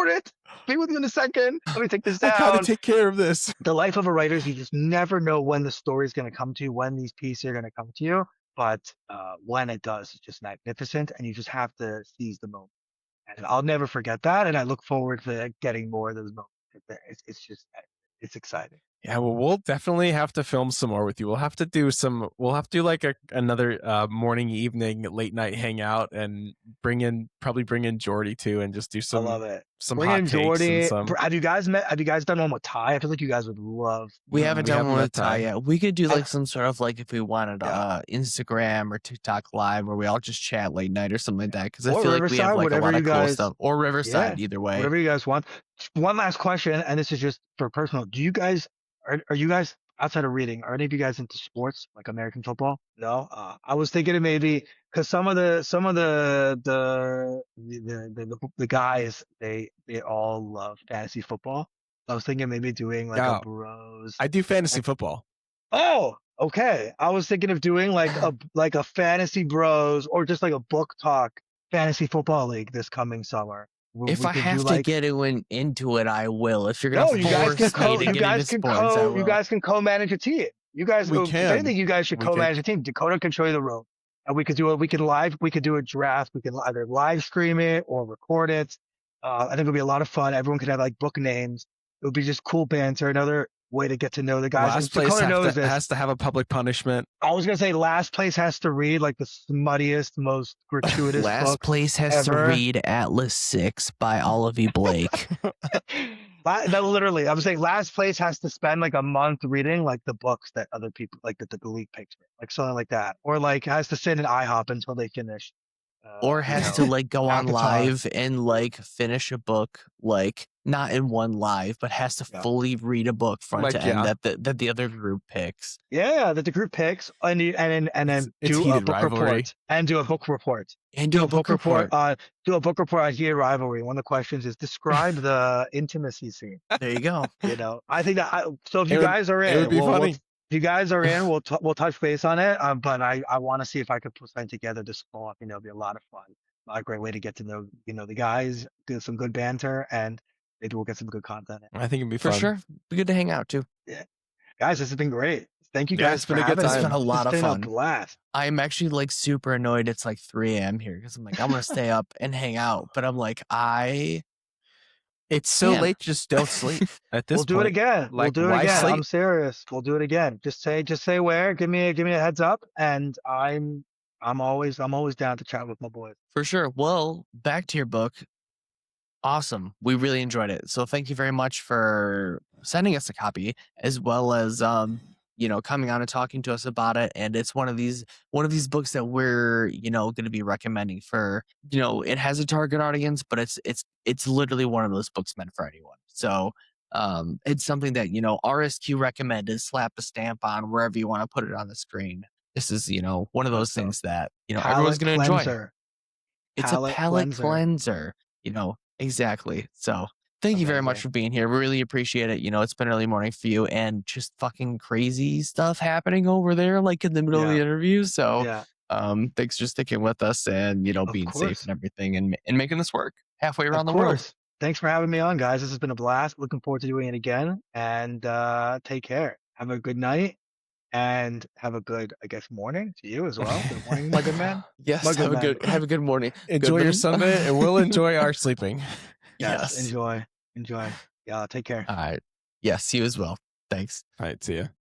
Speaker 2: it. Be with you in a second. Let me take this
Speaker 1: I gotta
Speaker 2: down."
Speaker 1: take care of this.
Speaker 2: The life of a writer is you just never know when the story is going to come to you, when these pieces are going to come to you. But when it does, it's just magnificent, and you just have to seize the moment. And I'll never forget that, and I look forward to getting more of those moments. It's just, it's exciting.
Speaker 1: Yeah, well, we'll definitely have to film some more with you. We'll have to do like another morning, evening, late night hangout, and probably bring in Jordy too, and just do
Speaker 2: I love it.
Speaker 1: some
Speaker 2: Bring
Speaker 1: hot
Speaker 2: in
Speaker 1: takes and
Speaker 2: Jordy.
Speaker 1: some.
Speaker 2: Have you guys done one with Ty? I feel like you guys would love.
Speaker 3: We haven't done one with Ty yet. We could do like some sort of like if we wanted Instagram or TikTok live where we all just chat late night or something like that. Because I feel like we have like a lot of cool stuff. Or Riverside, either way.
Speaker 2: Whatever you guys want. One last question, and this is just for personal. Do you guys are you guys outside of reading? Are any of you guys into sports like American football? No. I was thinking of maybe because some of the guys they all love fantasy football. I was thinking maybe doing like a bros.
Speaker 1: I do fantasy football.
Speaker 2: Oh, okay. I was thinking of doing like a fantasy bros or just like a book talk fantasy football league this coming summer.
Speaker 3: If I have to get into it, I will. If you're gonna
Speaker 2: you guys can co-manage a team. You guys, if anything, you guys should co-manage a team. Dakota can show you the room, and we could do it. We could do a draft. We can either live stream it or record it. I think it'll be a lot of fun. Everyone could have like book names. It would be just cool banter. Another way to get to know the guys.
Speaker 1: Last place has to have a public punishment.
Speaker 2: I was gonna say last place has to read like the smuttiest, most gratuitous.
Speaker 3: Last place has to read Atlas 6 by Olivia Blake.
Speaker 2: That literally, I'm saying last place has to spend like a month reading like the books that other people like that the league picks, like something like that, or like has to sit in IHOP until they finish.
Speaker 3: Or has to like go on live and like finish a book, like not in one live, but has to fully read a book front to end that the other group picks.
Speaker 2: Yeah, that the group picks, and then do a book report and do a book report
Speaker 3: and do a book report.
Speaker 2: Do a book report on Heated Rivalry. One of the questions is describe the intimacy scene.
Speaker 3: There you go.
Speaker 2: I think that. So if you guys are in,
Speaker 1: it would be funny.
Speaker 2: If you guys are in, we'll touch base on it. But I want to see if I could put something together this fall. It'll be a lot of fun. A great way to get to know the guys, do some good banter, and maybe we'll get some good content.
Speaker 1: I think it'd be fun.
Speaker 3: For sure. Be good to hang out too.
Speaker 2: Yeah, guys, this has been great. Thank you guys for having me.
Speaker 3: It's been a lot of fun.
Speaker 2: A blast.
Speaker 3: I'm actually like super annoyed. It's like 3 a.m. here because I'm like I'm gonna stay up and hang out, but I'm like
Speaker 1: It's so late. Just don't sleep. At this
Speaker 2: we'll do it again.
Speaker 1: Like,
Speaker 2: we'll do it again.
Speaker 1: Sleep?
Speaker 2: I'm serious. We'll do it again. Just say where. Give me a heads up, and I'm always down to chat with my boys.
Speaker 3: For sure. Well, back to your book. Awesome. We really enjoyed it. So thank you very much for sending us a copy, as well as coming on and talking to us about it. And it's one of these books that we're going to be recommending for it has a target audience, but it's literally one of those books meant for anyone. So it's something that RSQ recommended. Slap a stamp on wherever you want to put it on the screen. This is one of those things that everyone's going to enjoy. It's a palate cleanser. Exactly. So thank you very much for being here. We really appreciate it. It's been early morning for you and just fucking crazy stuff happening over there, like in the middle of the interview. So thanks for sticking with us and, being safe and everything and making this work halfway around the world.
Speaker 2: Thanks for having me on, guys. This has been a blast. Looking forward to doing it again. And take care. Have a good night. And have a good, I guess, morning to you as well. Good morning, my good man.
Speaker 3: Yes, have a good morning.
Speaker 1: Enjoy your Sunday, and we'll enjoy our sleeping.
Speaker 2: Yes, enjoy. Yeah, take care.
Speaker 3: All right. Yes, you as well. Thanks.
Speaker 1: All right, see ya.